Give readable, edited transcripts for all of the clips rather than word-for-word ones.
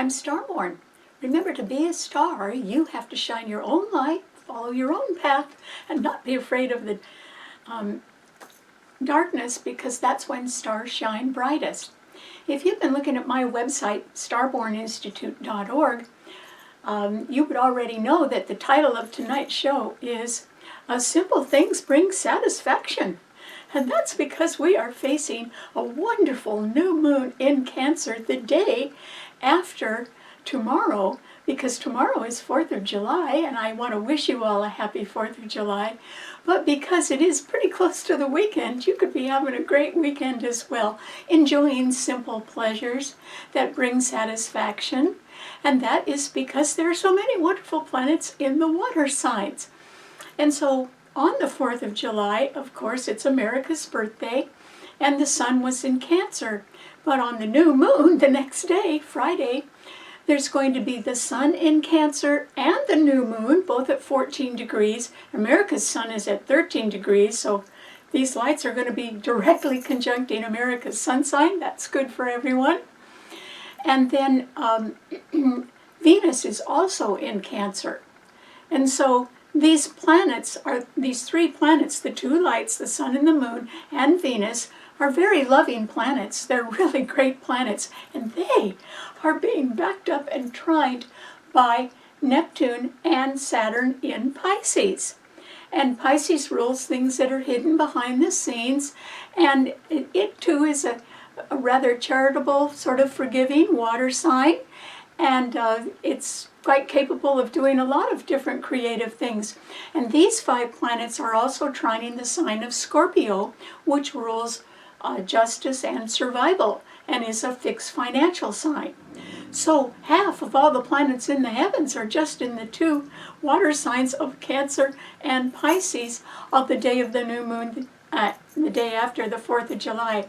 I'm Starborn. Remember, to be a star, you have to shine your own light, follow your own path, and not be afraid of the darkness, because that's when stars shine brightest. If you've been looking at my website, starborninstitute.org, you would already know that the title of tonight's show is Simple Things Bring Satisfaction. And that's because we are facing a wonderful new moon in Cancer the day after tomorrow, because tomorrow is 4th of July, and I want to wish you all a happy 4th of July. But because it is pretty close to the weekend, you could be having a great weekend as well, enjoying simple pleasures that bring satisfaction. And that is because there are so many wonderful planets in the water signs. And so on the 4th of July, of course, it's America's birthday, and the sun was in Cancer. But on the new moon, the next day, Friday, there's going to be the sun in Cancer and the new moon, both at 14 degrees. America's sun is at 13 degrees, so these lights are going to be directly conjuncting America's sun sign. That's good for everyone. And then Venus is also in Cancer. And so these planets are, these three planets, the two lights, the sun and the moon, and Venus, are very loving planets. They're really great planets, and they are being backed up and tried by Neptune and Saturn in Pisces. And Pisces rules things that are hidden behind the scenes, and it too is a rather charitable, sort of forgiving water sign, and it's quite capable of doing a lot of different creative things. And these 5 planets are also trining the sign of Scorpio, which rules justice and survival, and is a fixed financial sign. So half of all the planets in the heavens are just in the 2 water signs of Cancer and Pisces of the day of the new moon, the day after the 4th of July.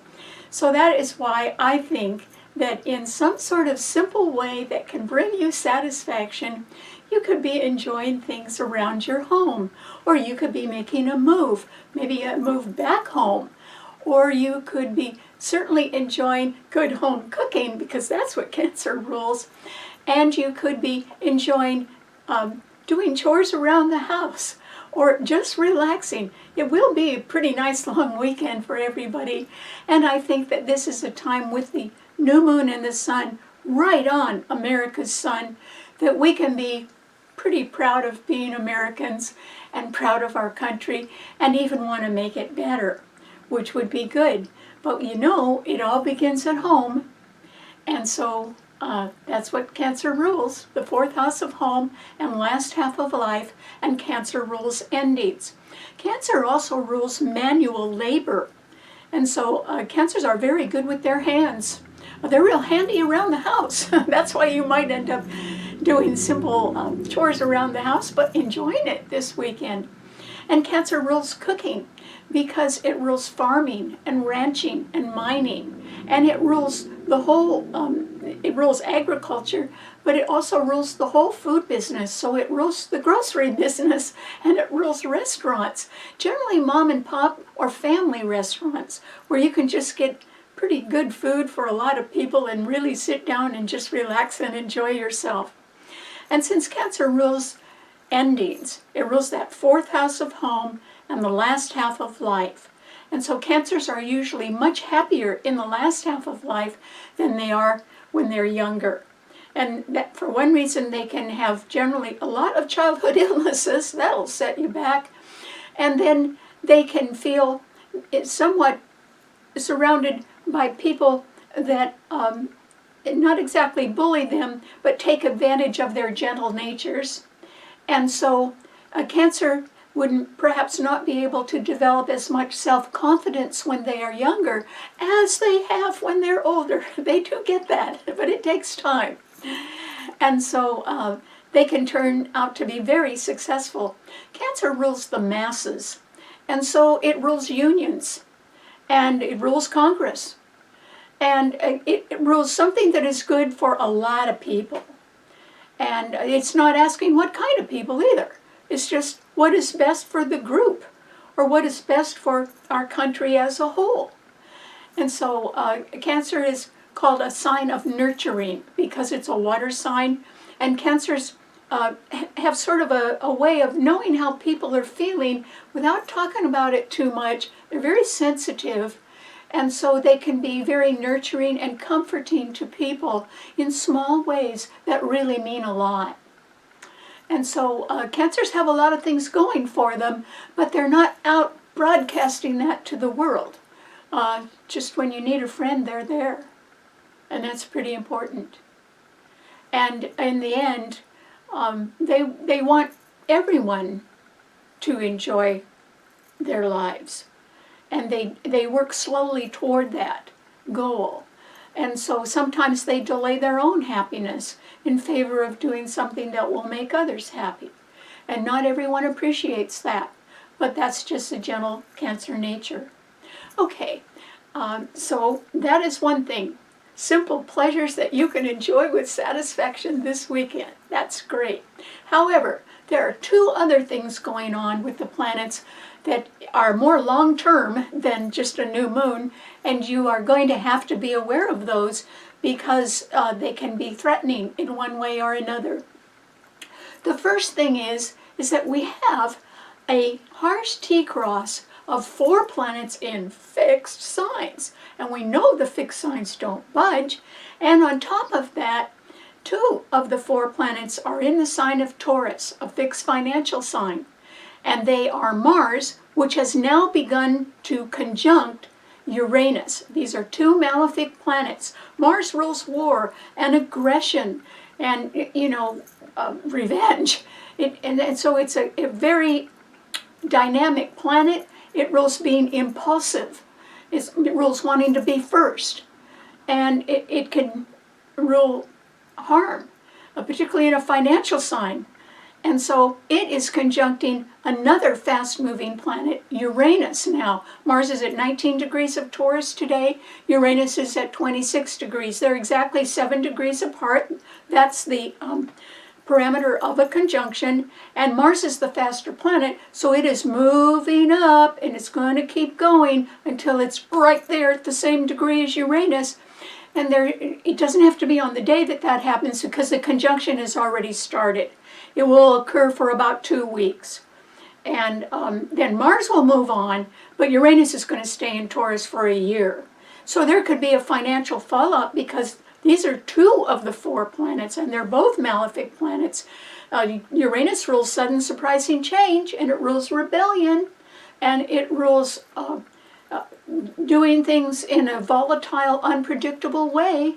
So that is why I think that in some sort of simple way that can bring you satisfaction, you could be enjoying things around your home, or you could be making a move, maybe a move back home, or you could be certainly enjoying good home cooking, because that's what Cancer rules, and you could be enjoying doing chores around the house, or just relaxing. It will be a pretty nice long weekend for everybody, and I think that this is a time with the new moon and the sun right on America's sun that we can be pretty proud of being Americans and proud of our country, and even want to make it better, which would be good. But you know, it all begins at home, and so that's what Cancer rules, the 4th house of home and last half of life, and Cancer rules endings. Cancer also rules manual labor, and so Cancers are very good with their hands. They're real handy around the house. That's why you might end up doing simple chores around the house, but enjoying it this weekend. And Cancer rules cooking, because it rules farming and ranching and mining, and it rules the whole, it rules agriculture, but it also rules the whole food business. So it rules the grocery business, and it rules restaurants, generally mom and pop or family restaurants, where you can just get pretty good food for a lot of people and really sit down and just relax and enjoy yourself. And since Cancer rules endings, it rules that 4th house of home and the last half of life. And so Cancers are usually much happier in the last half of life than they are when they're younger. And that, for one reason, they can have generally a lot of childhood illnesses. That'll set you back. And then they can feel somewhat surrounded by people that not exactly bully them, but take advantage of their gentle natures. And so a Cancer would perhaps not be able to develop as much self-confidence when they are younger as they have when they're older. They do get that, but it takes time. And so they can turn out to be very successful. Cancer rules the masses, and so it rules unions, and it rules Congress, and it rules something that is good for a lot of people. And it's not asking what kind of people either. It's just what is best for the group, or what is best for our country as a whole. And so Cancer is called a sign of nurturing because it's a water sign, and Cancers have sort of a way of knowing how people are feeling without talking about it too much. They're very sensitive, and so they can be very nurturing and comforting to people in small ways that really mean a lot. And so Cancers have a lot of things going for them, but they're not out broadcasting that to the world. Just when you need a friend, they're there. And that's pretty important. And in the end, they want everyone to enjoy their lives. And they work slowly toward that goal. And so sometimes they delay their own happiness in favor of doing something that will make others happy. And not everyone appreciates that, but that's just a gentle Cancer nature. Okay, so that is one thing. Simple pleasures that you can enjoy with satisfaction this weekend. That's great. However, there are two other things going on with the planets that are more long-term than just a new moon, and you are going to have to be aware of those because they can be threatening in one way or another. The first thing is that we have a harsh T-cross of 4 planets in fixed signs. And we know the fixed signs don't budge. And on top of that, 2 of the 4 planets are in the sign of Taurus, a fixed financial sign. And they are Mars, which has now begun to conjunct Uranus. These are 2 malefic planets. Mars rules war and aggression and, revenge. And so it's a very dynamic planet. It rules being impulsive. It rules wanting to be first. And it can rule harm, particularly in a financial sign. And so it is conjuncting another fast-moving planet, Uranus now. Mars is at 19 degrees of Taurus today. Uranus is at 26 degrees. They're exactly 7 degrees apart. That's the parameter of a conjunction, and Mars is the faster planet, so it is moving up, and it's going to keep going until it's right there at the same degree as Uranus. And it doesn't have to be on the day that happens because the conjunction has already started. It will occur for about 2 weeks. And then Mars will move on, but Uranus is going to stay in Taurus for a year. So there could be a financial fallout because these are 2 of the 4 planets, and they're both malefic planets. Uranus rules sudden, surprising change, and it rules rebellion, and it rules doing things in a volatile, unpredictable way.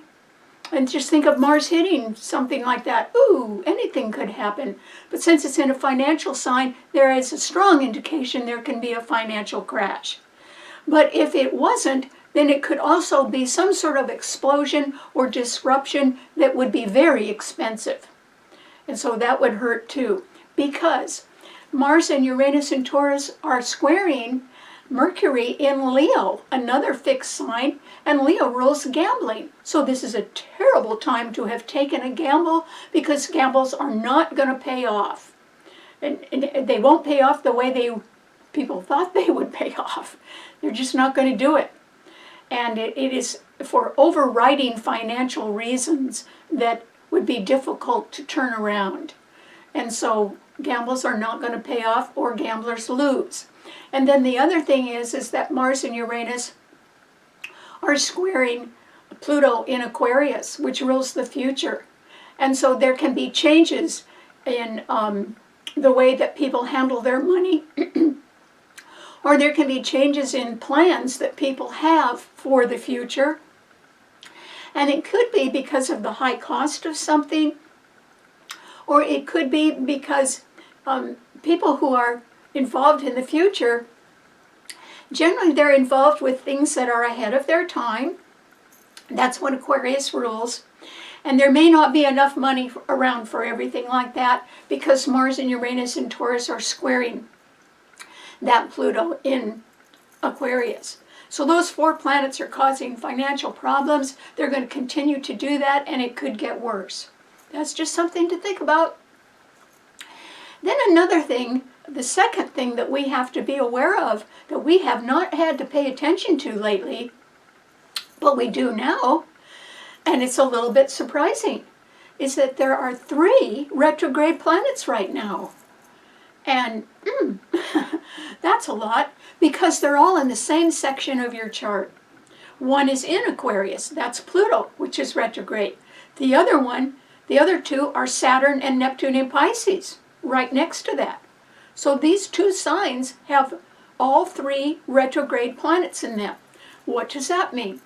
And just think of Mars hitting something like that. Ooh, anything could happen. But since it's in a financial sign, there is a strong indication there can be a financial crash. But if it wasn't, then it could also be some sort of explosion or disruption that would be very expensive. And so that would hurt too, because Mars and Uranus and Taurus are squaring Mercury in Leo, another fixed sign, and Leo rules gambling. So this is a terrible time to have taken a gamble because gambles are not going to pay off. And they won't pay off the way people thought they would pay off. They're just not going to do it. And it is for overriding financial reasons that would be difficult to turn around. And so gambles are not going to pay off or gamblers lose. And then the other thing is that Mars and Uranus are squaring Pluto in Aquarius, which rules the future. And so there can be changes in the way that people handle their money, or there can be changes in plans that people have for the future. And it could be because of the high cost of something, or it could be because people who are involved in the future, generally they're involved with things that are ahead of their time. That's what Aquarius rules. And there may not be enough money around for everything like that because Mars and Uranus and Taurus are squaring that Pluto in Aquarius. So those 4 planets are causing financial problems. They're going to continue to do that, and it could get worse. That's just something to think about. Then another thing, the second thing that we have to be aware of that we have not had to pay attention to lately, but we do now, and it's a little bit surprising, is that there are 3 retrograde planets right now. And that's a lot, because they're all in the same section of your chart. One is in Aquarius, that's Pluto, which is retrograde. The other 2 are Saturn and Neptune in Pisces, right next to that. So these 2 signs have all 3 retrograde planets in them. What does that mean?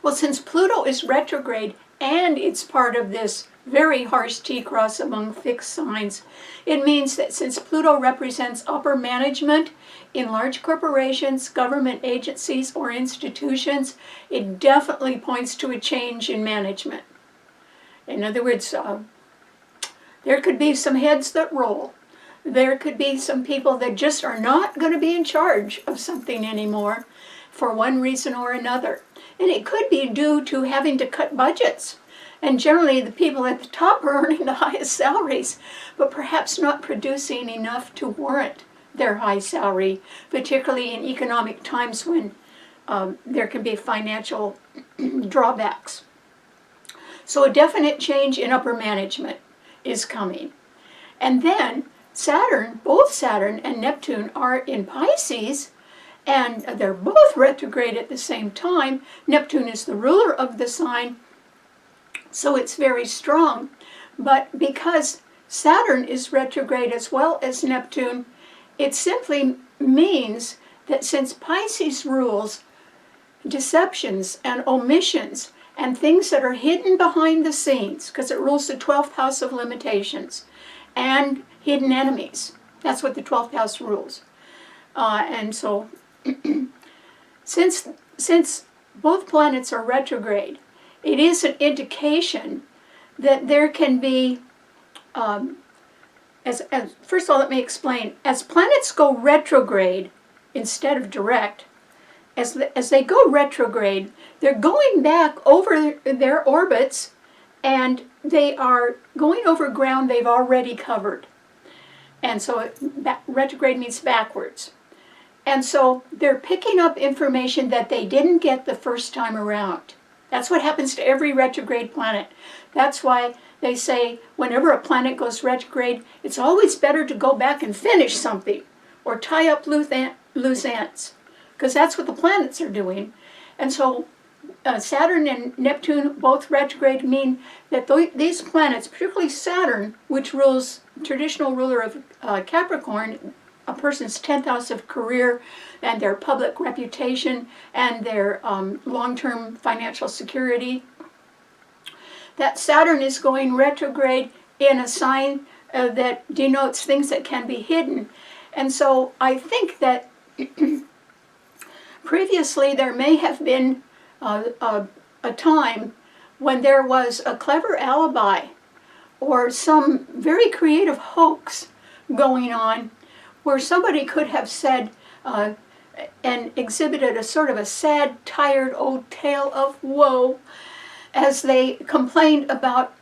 Well, since Pluto is retrograde and it's part of this very harsh T-cross among fixed signs, it means that since Pluto represents upper management in large corporations, government agencies, or institutions, it definitely points to a change in management. In other words, there could be some heads that roll. There could be some people that just are not going to be in charge of something anymore for one reason or another. And it could be due to having to cut budgets. And generally the people at the top are earning the highest salaries, but perhaps not producing enough to warrant their high salary, particularly in economic times when there can be financial drawbacks. So a definite change in upper management is coming. And then Saturn, both Saturn and Neptune are in Pisces, and they're both retrograde at the same time. Neptune is the ruler of the sign, so it's very strong. But because Saturn is retrograde as well as Neptune, it simply means that since Pisces rules deceptions and omissions and things that are hidden behind the scenes, because it rules the 12th house of limitations and hidden enemies. That's what the 12th house rules. And so since both planets are retrograde, it is an indication that there can be, first of all, let me explain. As planets go retrograde instead of direct, as they go retrograde, they're going back over their orbits, and they are going over ground they've already covered. And so retrograde means backwards. And so they're picking up information that they didn't get the first time around. That's what happens to every retrograde planet. That's why they say whenever a planet goes retrograde, it's always better to go back and finish something or tie up loose ends, because that's what the planets are doing. And so Saturn and Neptune, both retrograde, mean that these planets, particularly Saturn, which rules, traditional ruler of Capricorn, a person's 10th house of career and their public reputation and their long-term financial security, that Saturn is going retrograde in a sign that denotes things that can be hidden. And so I think that previously there may have been a time when there was a clever alibi or some very creative hoax going on, where somebody could have said and exhibited a sort of a sad, tired old tale of woe as they complained about,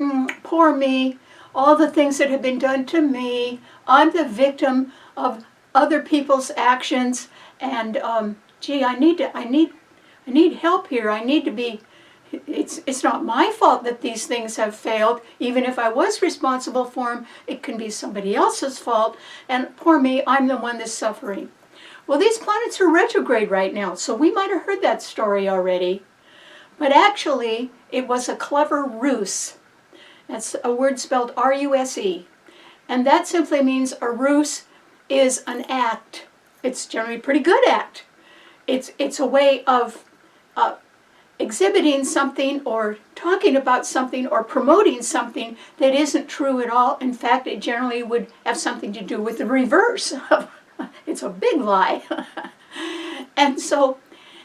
poor me, all the things that have been done to me, I'm the victim of other people's actions, and gee, I need help here. I need to be, it's not my fault that these things have failed. Even if I was responsible for them, it can be somebody else's fault, and poor me, I'm the one that's suffering. Well, these planets are retrograde right now, so we might have heard that story already. But actually, it was a clever ruse. That's a word spelled R-U-S-E. And that simply means a ruse is an act. It's generally a pretty good act. It's a way of exhibiting something or talking about something or promoting something that isn't true at all. In fact, it generally would have something to do with the reverse. It's a big lie. And so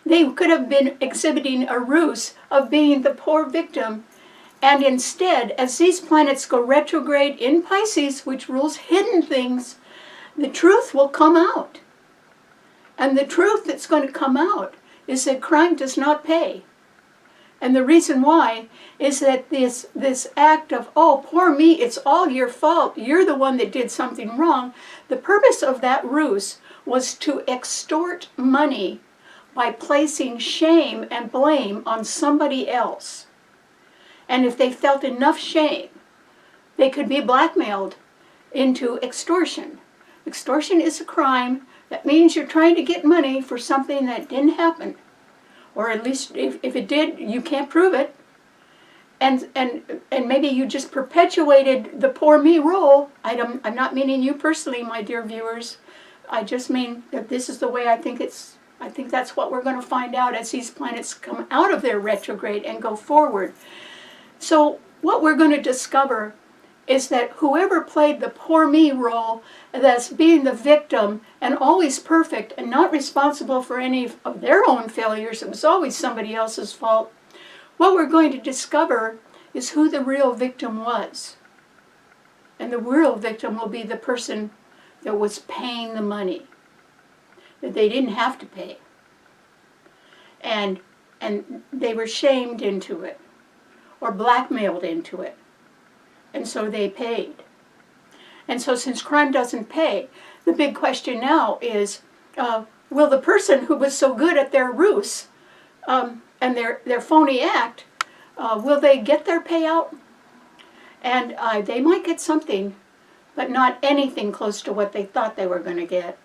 they could have been exhibiting a ruse of being the poor victim. And instead, as these planets go retrograde in Pisces, which rules hidden things, the truth will come out. And the truth that's going to come out is that crime does not pay. And the reason why is that this act of, oh, poor me, it's all your fault, you're the one that did something wrong, the purpose of that ruse was to extort money by placing shame and blame on somebody else. And if they felt enough shame, they could be blackmailed into extortion. Extortion is a crime. That means you're trying to get money for something that didn't happen. Or at least if it did, you can't prove it. And maybe you just perpetuated the poor me role. I'm not meaning you personally, my dear viewers. I just mean that this is the way I think that's what we're going to find out as these planets come out of their retrograde and go forward. So what we're going to discover is that whoever played the poor me role, that's being the victim and always perfect and not responsible for any of their own failures, it was always somebody else's fault, what we're going to discover is who the real victim was. And the real victim will be the person that was paying the money, that they didn't have to pay. And they were shamed into it, or blackmailed into it. And so they paid. And so since crime doesn't pay, the big question now is, will the person who was so good at their ruse and their phony act, will they get their payout? And they might get something, but not anything close to what they thought they were going to get.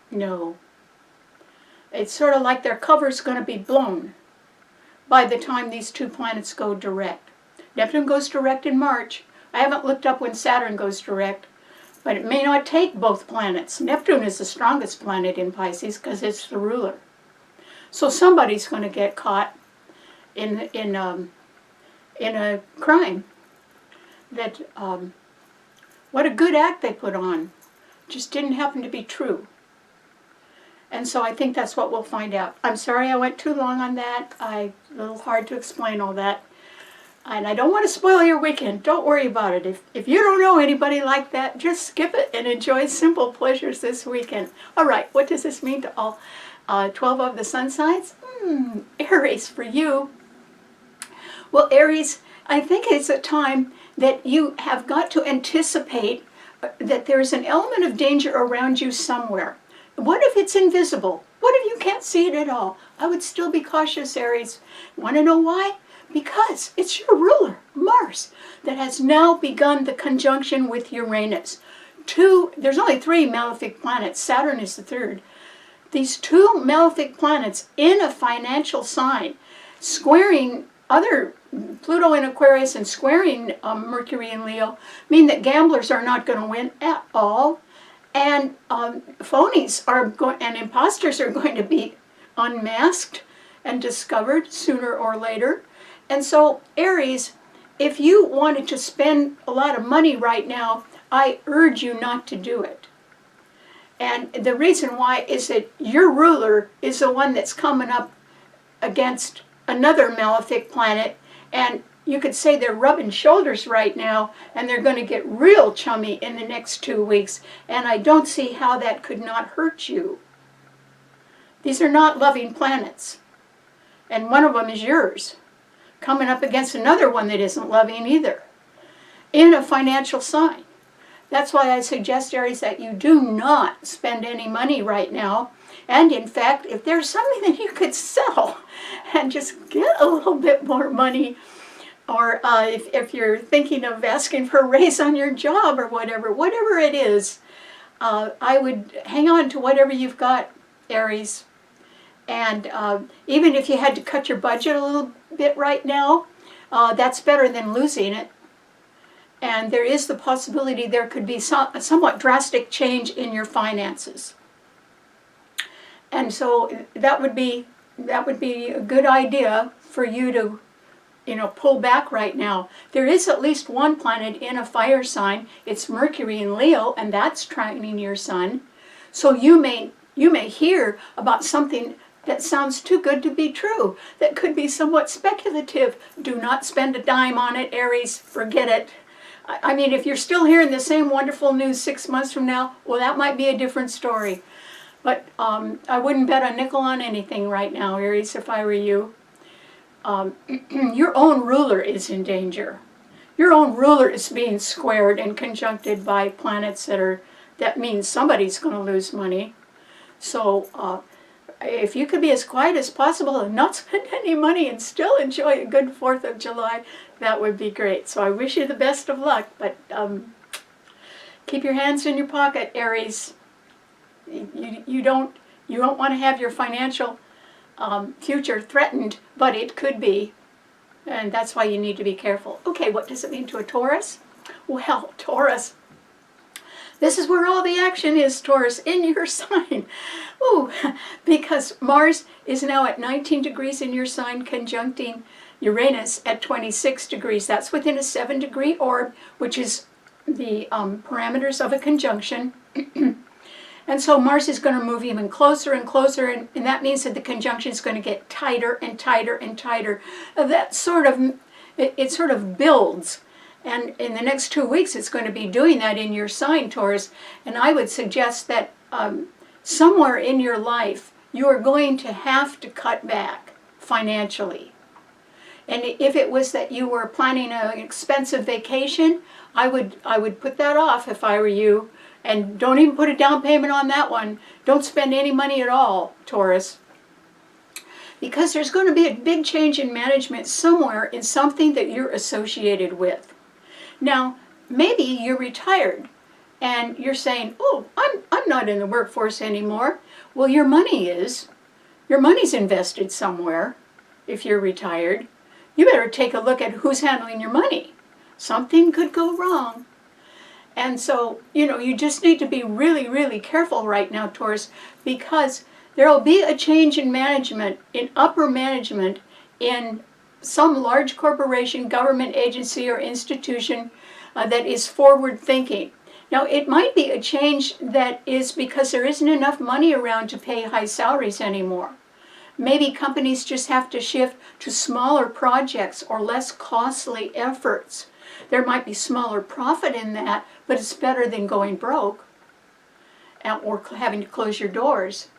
No. It's sort of like their cover's going to be blown by the time these two planets go direct. Neptune goes direct in March. I haven't looked up when Saturn goes direct, but it may not take both planets. Neptune is the strongest planet in Pisces because it's the ruler. So somebody's going to get caught in a crime that what a good act they put on just didn't happen to be true. And so I think that's what we'll find out. I'm sorry I went too long on that. A little hard to explain all that. And I don't want to spoil your weekend. Don't worry about it. If you don't know anybody like that, just skip it and enjoy simple pleasures this weekend. All right, what does this mean to all 12 of the sun signs? Aries for you. Well, Aries, I think it's a time that you have got to anticipate that there's an element of danger around you somewhere. What if it's invisible? What if you can't see it at all? I would still be cautious, Aries. Want to know why? Because it's your ruler, Mars, that has now begun the conjunction with Uranus. There's only 3 malefic planets. Saturn is the 3rd. These 2 malefic planets in a financial sign, squaring other Pluto in Aquarius and squaring Mercury in Leo, mean that gamblers are not going to win at all. And phonies and imposters are going to be unmasked and discovered sooner or later. And so, Aries, if you wanted to spend a lot of money right now, I urge you not to do it. And the reason why is that your ruler is the one that's coming up against another malefic planet, and you could say they're rubbing shoulders right now, and they're going to get real chummy in the next 2 weeks, and I don't see how that could not hurt you. These are not loving planets, and one of them is yours, coming up against another one that isn't loving either, in a financial sign. That's why I suggest, Aries, that you do not spend any money right now. And in fact, if there's something that you could sell and just get a little bit more money, or if you're thinking of asking for a raise on your job or whatever it is, I would hang on to whatever you've got, Aries. And even if you had to cut your budget a little bit right now, that's better than losing it. And there is the possibility there could be a somewhat drastic change in your finances. And so that would be a good idea for you to, pull back right now. There is at least one planet in a fire sign. It's Mercury in Leo, and that's trining your sun. So you may hear about something that sounds too good to be true, that could be somewhat speculative. Do not spend a dime on it, Aries. Forget it. I mean, if you're still hearing the same wonderful news 6 months from now, well, that might be a different story. But I wouldn't bet a nickel on anything right now, Aries, if I were you. Your own ruler is in danger. Your own ruler is being squared and conjuncted by planets that means somebody's going to lose money. So if you could be as quiet as possible and not spend any money and still enjoy a good 4th of July, that would be great. So I wish you the best of luck, but keep your hands in your pocket, Aries. You don't want to have your financial future threatened, but it could be, and that's why you need to be careful. Okay, what does it mean to a Taurus? Well, Taurus, this is where all the action is, Taurus, in your sign. Ooh, because Mars is now at 19 degrees in your sign, conjuncting Uranus at 26 degrees. That's within a 7-degree orb, which is the parameters of a conjunction. And so Mars is going to move even closer and closer, and that means that the conjunction is going to get tighter and tighter and tighter. That sort of, it sort of builds. And in the next 2 weeks, it's going to be doing that in your sign, Taurus. And I would suggest that somewhere in your life, you are going to have to cut back financially. And if it was that you were planning an expensive vacation, I would put that off if I were you. And don't even put a down payment on that one. Don't spend any money at all, Taurus. Because there's going to be a big change in management somewhere in something that you're associated with. Now, maybe you're retired and you're saying, oh, I'm not in the workforce anymore. Well, your money is. Your money's invested somewhere if you're retired. You better take a look at who's handling your money. Something could go wrong. And so, you just need to be really, really careful right now, Taurus, because there will be a change in management, in upper management, in some large corporation, government agency, or institution that is forward thinking. Now, it might be a change that is because there isn't enough money around to pay high salaries anymore. Maybe companies just have to shift to smaller projects or less costly efforts. There might be smaller profit in that, but it's better than going broke or having to close your doors.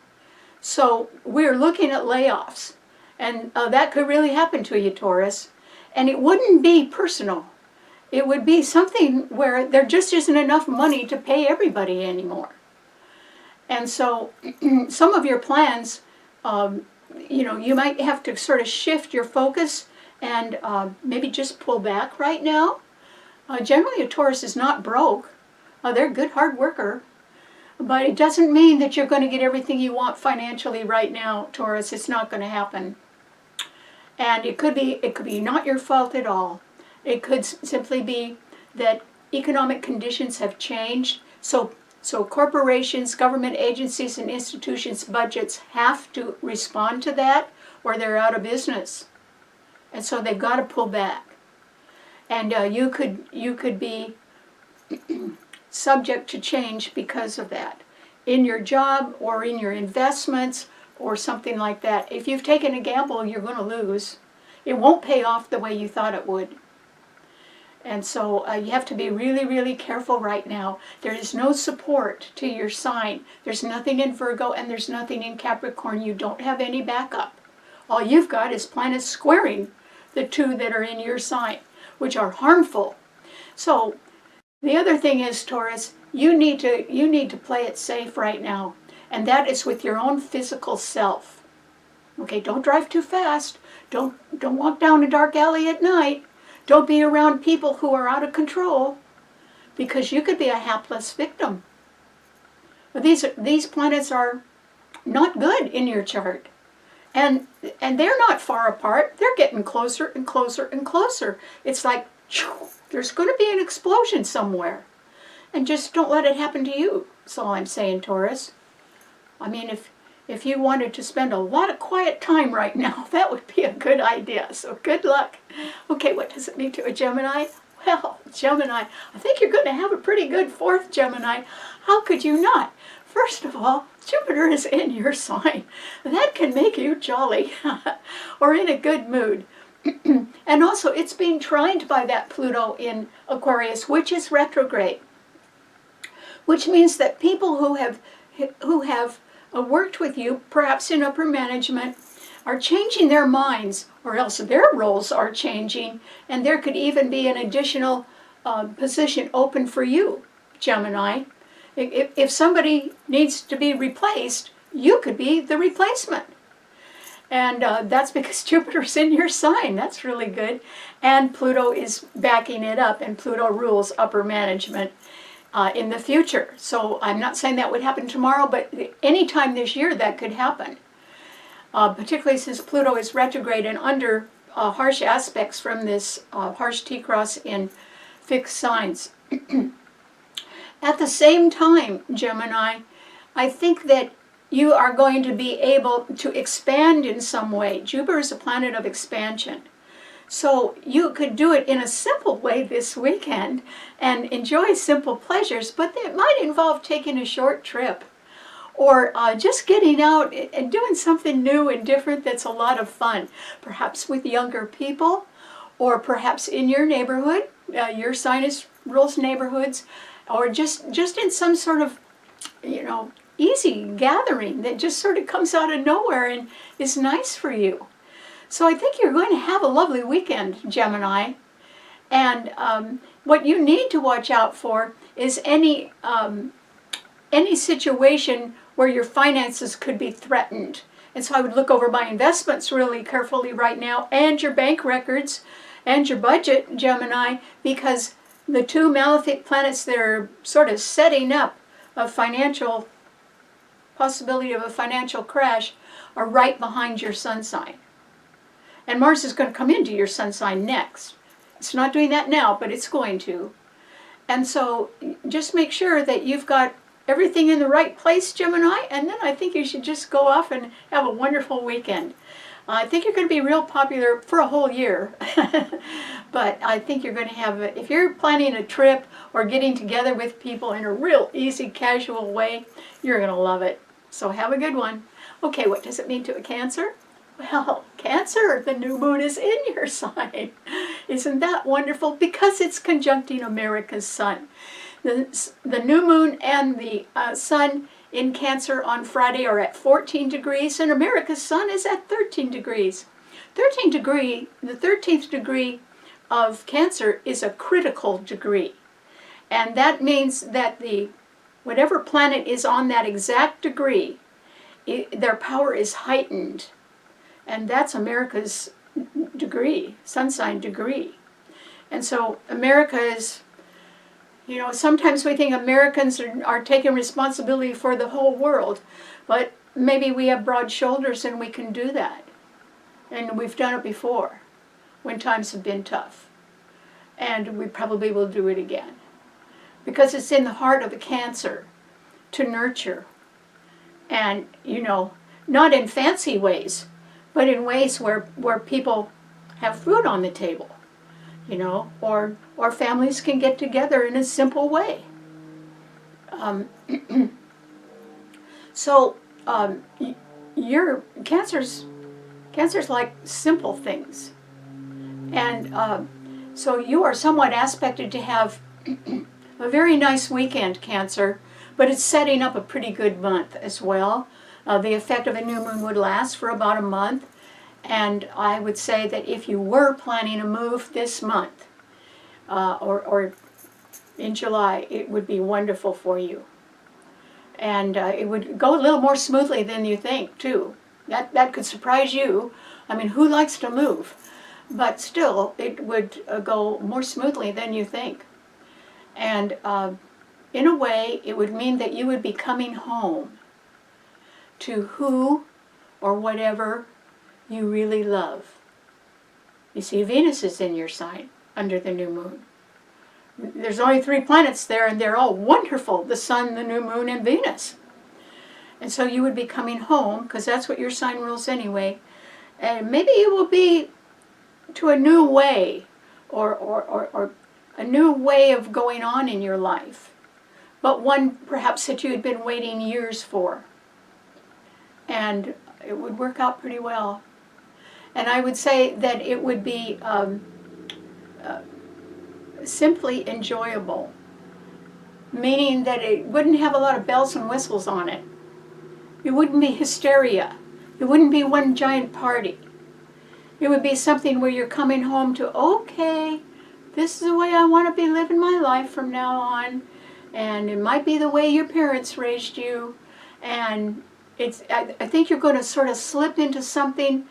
So we're looking at layoffs, and that could really happen to you, Taurus. And it wouldn't be personal. It would be something where there just isn't enough money to pay everybody anymore. And so some of your plans, you might have to sort of shift your focus and maybe just pull back right now. Generally, a Taurus is not broke. They're a good hard worker. But it doesn't mean that you're going to get everything you want financially right now, Taurus. It's not going to happen. And it could be not your fault at all. It could simply be that economic conditions have changed. So corporations, government agencies, and institutions' budgets have to respond to that, or they're out of business. And so they've got to pull back. And you could be subject to change because of that, in your job or in your investments or something like that. If you've taken a gamble, you're going to lose. It won't pay off the way you thought it would. And so you have to be really, really careful right now. There is no support to your sign. There's nothing in Virgo and there's nothing in Capricorn. You don't have any backup. All you've got is planets squaring the two that are in your sign, which are harmful. So the other thing is, Taurus, you need to play it safe right now, and that is with your own physical self. Okay, don't drive too fast. Don't walk down a dark alley at night. Don't be around people who are out of control, because you could be a hapless victim. These planets are not good in your chart. And they're not far apart. They're getting closer and closer and closer. It's like, there's going to be an explosion somewhere. And just don't let it happen to you. That's all I'm saying, Taurus. I mean, if you wanted to spend a lot of quiet time right now, that would be a good idea. So good luck. Okay, what does it mean to a Gemini? Well, Gemini, I think you're going to have a pretty good 4th, Gemini. How could you not? First of all, Jupiter is in your sign. That can make you jolly or in a good mood. And also, it's being trined by that Pluto in Aquarius, which is retrograde. Which means that people who have worked with you, perhaps in upper management, are changing their minds, or else their roles are changing, and there could even be an additional position open for you, Gemini. If somebody needs to be replaced, you could be the replacement. And that's because Jupiter's in your sign. That's really good. And Pluto is backing it up, and Pluto rules upper management in the future. So I'm not saying that would happen tomorrow, but anytime this year that could happen. Particularly since Pluto is retrograde and under harsh aspects from this harsh T-cross in fixed signs. At the same time, Gemini, I think that you are going to be able to expand in some way. Jupiter is a planet of expansion. So you could do it in a simple way this weekend and enjoy simple pleasures, but it might involve taking a short trip or just getting out and doing something new and different that's a lot of fun, perhaps with younger people or perhaps in your neighborhood. Your sign rules neighborhoods, or just in some sort of, easy gathering that just sort of comes out of nowhere and is nice for you. So I think you're going to have a lovely weekend, Gemini. And what you need to watch out for is any situation where your finances could be threatened. And so I would look over my investments really carefully right now, and your bank records and your budget, Gemini, because the two malefic planets that are sort of setting up a possibility of a financial crash are right behind your sun sign. And Mars is going to come into your sun sign next. It's not doing that now, but it's going to. And so just make sure that you've got everything in the right place, Gemini, and then I think you should just go off and have a wonderful weekend. I think you're going to be real popular for a whole year. But I think you're going to have, if you're planning a trip or getting together with people in a real easy, casual way, you're going to love it. So have a good one. Okay, what does it mean to a Cancer? Well, Cancer, the new moon is in your sign. Isn't that wonderful? Because it's conjuncting America's sun. The new moon and the sun in Cancer on Friday are at 14 degrees, and America's sun is at 13 degrees. The 13th degree of Cancer is a critical degree. And that means that whatever planet is on that exact degree, their power is heightened. And that's America's degree, sun sign degree. And so America is, sometimes we think Americans are taking responsibility for the whole world, but maybe we have broad shoulders and we can do that. And we've done it before when times have been tough. And we probably will do it again. Because it's in the heart of a Cancer to nurture. And, not in fancy ways, but in ways where people have food on the table, or families can get together in a simple way. Your Cancer's like simple things. And so you are somewhat aspected to have a very nice weekend, Cancer, but it's setting up a pretty good month as well. The effect of a new moon would last for about a month, and I would say that if you were planning a move this month, or in July, it would be wonderful for you. And it would go a little more smoothly than you think, too. That could surprise you. I mean, who likes to move? But still, it would go more smoothly than you think. And in a way, it would mean that you would be coming home to who or whatever you really love. You see, Venus is in your sign under the new moon. There's only 3 planets there, and they're all wonderful: the sun, the new moon, and Venus. And so you would be coming home, because that's what your sign rules anyway. And maybe it will be to a new way, or a new way of going on in your life, but one perhaps that you had been waiting years for. And it would work out pretty well. And I would say that it would be simply enjoyable, meaning that it wouldn't have a lot of bells and whistles on it. It wouldn't be hysteria. It wouldn't be one giant party. It would be something where you're coming home to, okay, this is the way I want to be living my life from now on, and it might be the way your parents raised you, and I think you're going to sort of slip into something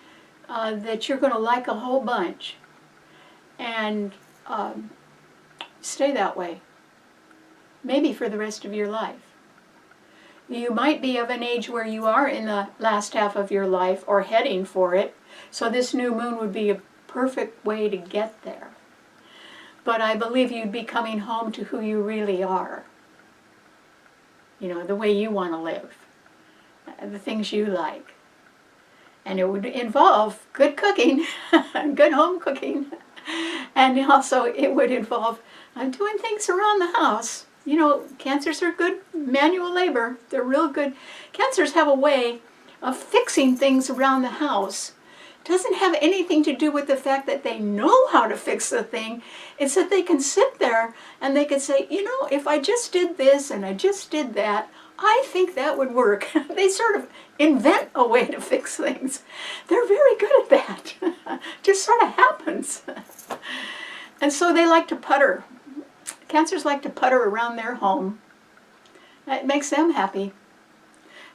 that you're going to like a whole bunch, and stay that way, maybe for the rest of your life. You might be of an age where you are in the last half of your life or heading for it, so this new moon would be a perfect way to get there. But I believe you'd be coming home to who you really are. You know, the way you want to live, the things you like. And it would involve good cooking, good home cooking. And also it would involve doing things around the house. You know, Cancers are good manual labor. They're real good. Cancers have a way of fixing things around the house. It doesn't have anything to do with the fact that they know how to fix the thing. It's that they can sit there and they can say, you know, if I just did this and I just did that, I think that would work. They sort of invent a way to fix things. They're very good at that. Just sort of happens. And so they like to putter. Cancers like to putter around their home. It makes them happy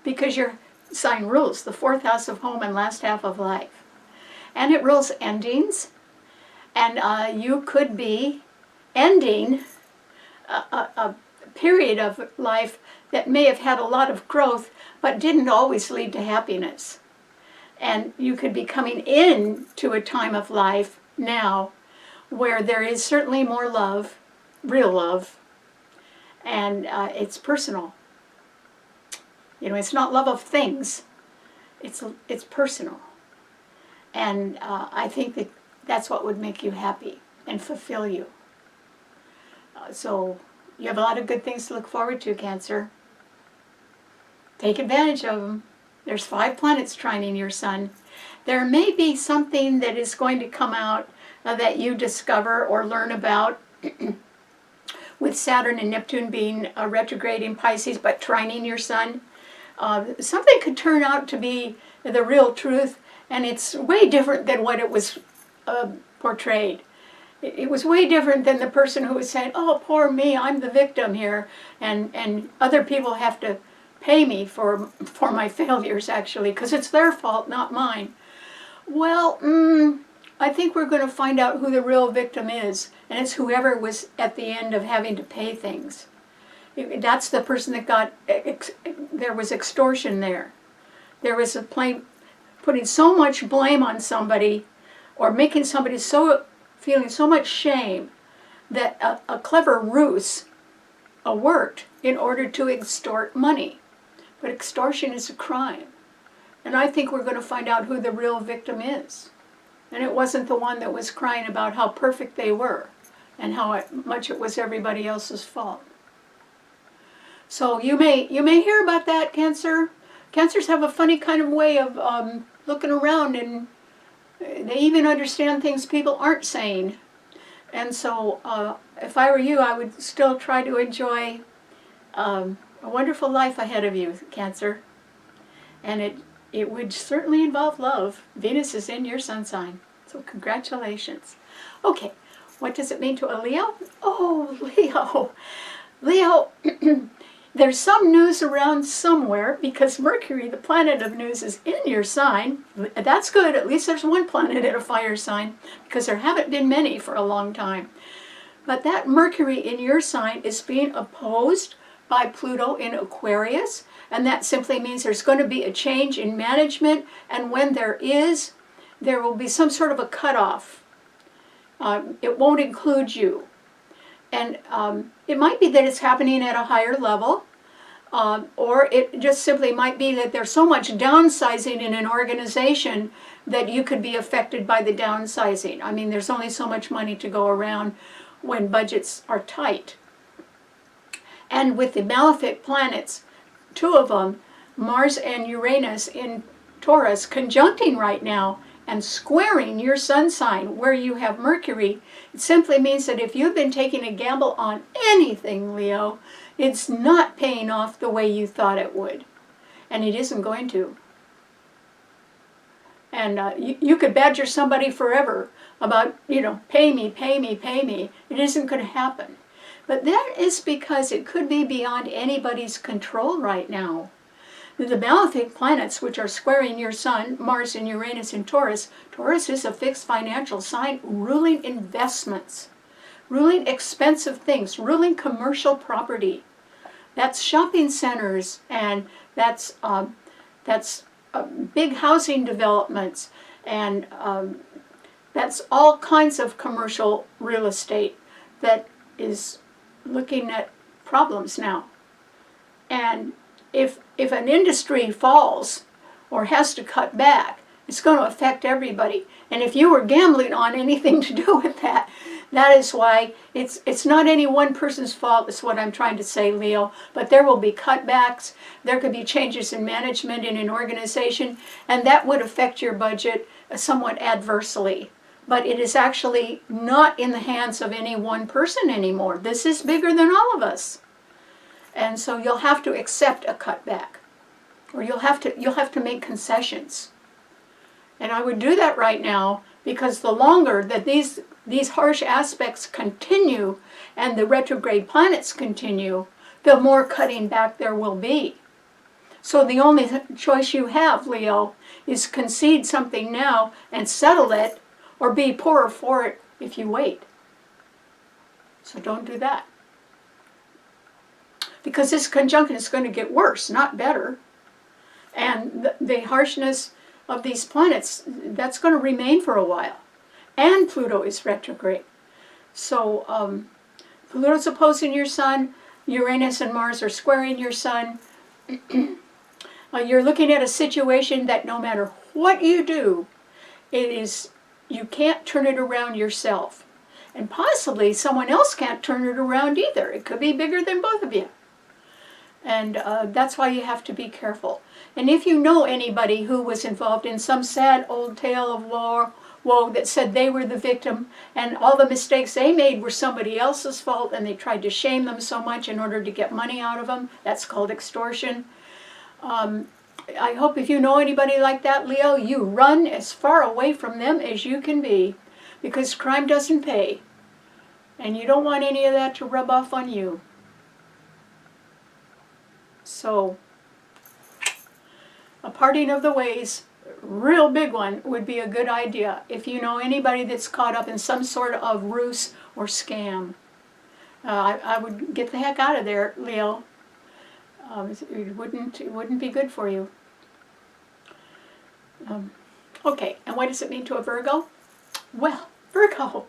because your sign rules the 4th house of home and last half of life. And it rules endings. And you could be ending a period of life that may have had a lot of growth but didn't always lead to happiness. And you could be coming in to a time of life now where there is certainly more love, real love, and it's personal. You know, it's not love of things, it's personal. And I think that that's what would make you happy and fulfill you. So you have a lot of good things to look forward to, Cancer. Take advantage of them. There's 5 planets trining your sun. There may be something that is going to come out that you discover or learn about with Saturn and Neptune being retrograde in Pisces but trining your sun. Something could turn out to be the real truth, and it's way different than what it was portrayed. It was way different than the person who was saying, oh, poor me, I'm the victim here, and other people have to pay me for my failures, actually, because it's their fault, not mine. Well, I think we're going to find out who the real victim is, and it's whoever was at the end of having to pay things. That's the person that got, there was extortion there. There was putting so much blame on somebody, or making somebody feeling so much shame that a clever ruse worked in order to extort money. But extortion is a crime. And I think we're going to find out who the real victim is. And it wasn't the one that was crying about how perfect they were and how much it was everybody else's fault. So you may hear about that, Cancer. Cancers have a funny kind of way of looking around, and they even understand things people aren't saying. And so if I were you, I would still try to enjoy a wonderful life ahead of you, Cancer. And it would certainly involve love. Venus is in your sun sign, so congratulations. Okay, what does it mean to a Leo? Oh, Leo. Leo, there's some news around somewhere because Mercury, the planet of news, is in your sign. That's good. At least there's one planet in a fire sign, because there haven't been many for a long time. But that Mercury in your sign is being opposed by Pluto in Aquarius, and that simply means there's going to be a change in management, and when there is, there will be some sort of a cutoff. It won't include you. And it might be that it's happening at a higher level, or it just simply might be that there's so much downsizing in an organization that you could be affected by the downsizing. I mean, there's only so much money to go around when budgets are tight. And with the malefic planets, 2 of them, Mars and Uranus in Taurus, conjuncting right now and squaring your sun sign where you have Mercury, it simply means that if you've been taking a gamble on anything, Leo, it's not paying off the way you thought it would. And it isn't going to. And you could badger somebody forever about, you know, pay me, pay me, pay me. It isn't going to happen. But that is because it could be beyond anybody's control right now. The malefic planets, which are squaring your sun, Mars and Uranus in Taurus. Taurus is a fixed financial sign ruling investments, ruling expensive things, ruling commercial property. That's shopping centers, and that's big housing developments, and that's all kinds of commercial real estate that is looking at problems now. And if an industry falls or has to cut back, it's going to affect everybody. And if you were gambling on anything to do with that, that is why it's not any one person's fault, is what I'm trying to say, Leo. But there will be cutbacks. There could be changes in management in an organization, and that would affect your budget somewhat adversely. But it is actually not in the hands of any one person anymore. This is bigger than all of us. And so you'll have to accept a cutback, or you'll have to make concessions. And I would do that right now, because the longer that these harsh aspects continue and the retrograde planets continue, the more cutting back there will be. So the only choice you have, Leo, is concede something now and settle it, or be poorer for it if you wait. So don't do that. Because this conjunction is going to get worse, not better. And the harshness of these planets, that's going to remain for a while. And Pluto is retrograde. So Pluto's opposing your sun, Uranus and Mars are squaring your sun. You're looking at a situation that no matter what you do, you can't turn it around yourself. And possibly someone else can't turn it around either. It could be bigger than both of you. And that's why you have to be careful. And if you know anybody who was involved in some sad old tale of woe that said they were the victim and all the mistakes they made were somebody else's fault, and they tried to shame them so much in order to get money out of them, that's called extortion. I hope if you know anybody like that, Leo, you run as far away from them as you can be, because crime doesn't pay. And you don't want any of that to rub off on you. So, a parting of the ways, real big one, would be a good idea if you know anybody that's caught up in some sort of ruse or scam. I would get the heck out of there, Leo. It wouldn't be good for you. Okay, and what does it mean to a Virgo? Well, Virgo,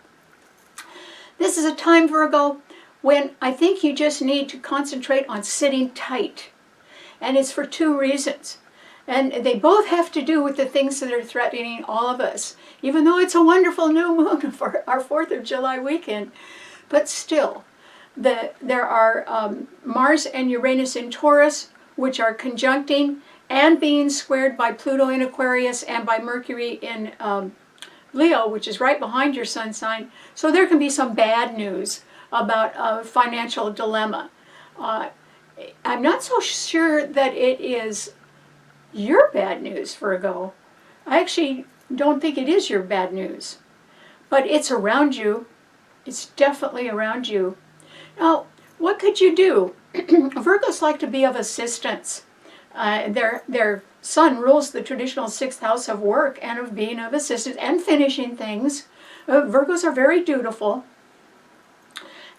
this is a time, Virgo, when I think you just need to concentrate on sitting tight. And it's for two reasons. And they both have to do with the things that are threatening all of us. Even though it's a wonderful new moon for our 4th of July weekend. But still, there are Mars and Uranus in Taurus, which are conjuncting and being squared by Pluto in Aquarius and by Mercury in Leo, which is right behind your sun sign. So there can be some bad news about a financial dilemma. I'm not so sure that it is your bad news, Virgo. I actually don't think it is your bad news. But it's around you. It's definitely around you. Now, what could you do? Virgos like to be of assistance. Their sun rules the traditional 6th house of work and of being of assistance and finishing things. Virgos are very dutiful.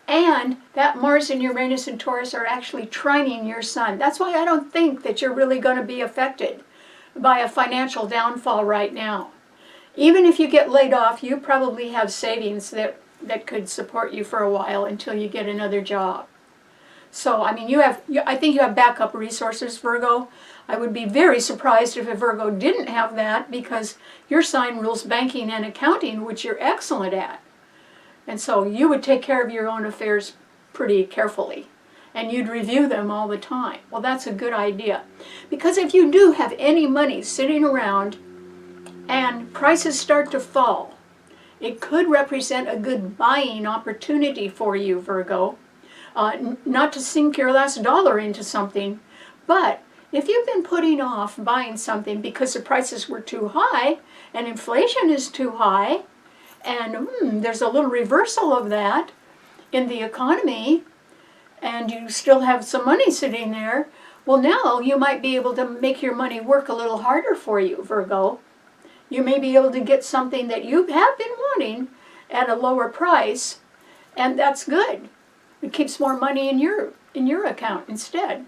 And that Mars and Uranus and Taurus are actually trining your sun. That's why I don't think that you're really going to be affected by a financial downfall right now. Even if you get laid off, you probably have savings that could support you for a while until you get another job. So, I mean, I think you have backup resources, Virgo. I would be very surprised if a Virgo didn't have that, because your sign rules banking and accounting, which you're excellent at. And so you would take care of your own affairs pretty carefully, and you'd review them all the time. Well, that's a good idea. Because if you do have any money sitting around and prices start to fall, it could represent a good buying opportunity for you, Virgo. Not to sink your last dollar into something, but if you've been putting off buying something because the prices were too high and inflation is too high, and there's a little reversal of that in the economy, and you still have some money sitting there, Well, now you might be able to make your money work a little harder for you, Virgo. You may be able to get something that you have been wanting at a lower price, and that's good. It keeps more money in your account instead.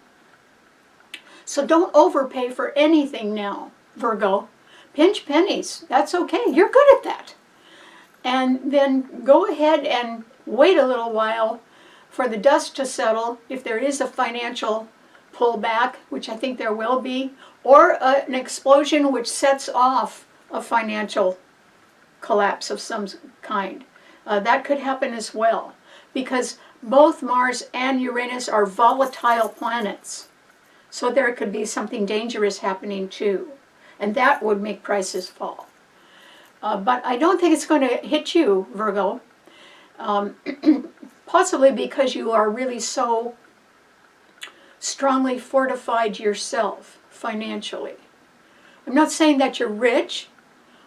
So don't overpay for anything now, Virgo. Pinch pennies. That's okay. You're good at that. And then go ahead and wait a little while for the dust to settle if there is a financial pullback, which I think there will be, or an explosion which sets off a financial collapse of some kind. That could happen as well, because both Mars and Uranus are volatile planets. So there could be something dangerous happening too, and that would make prices fall. But I don't think it's going to hit you, Virgo, possibly because you are really so strongly fortified yourself financially. I'm not saying that you're rich.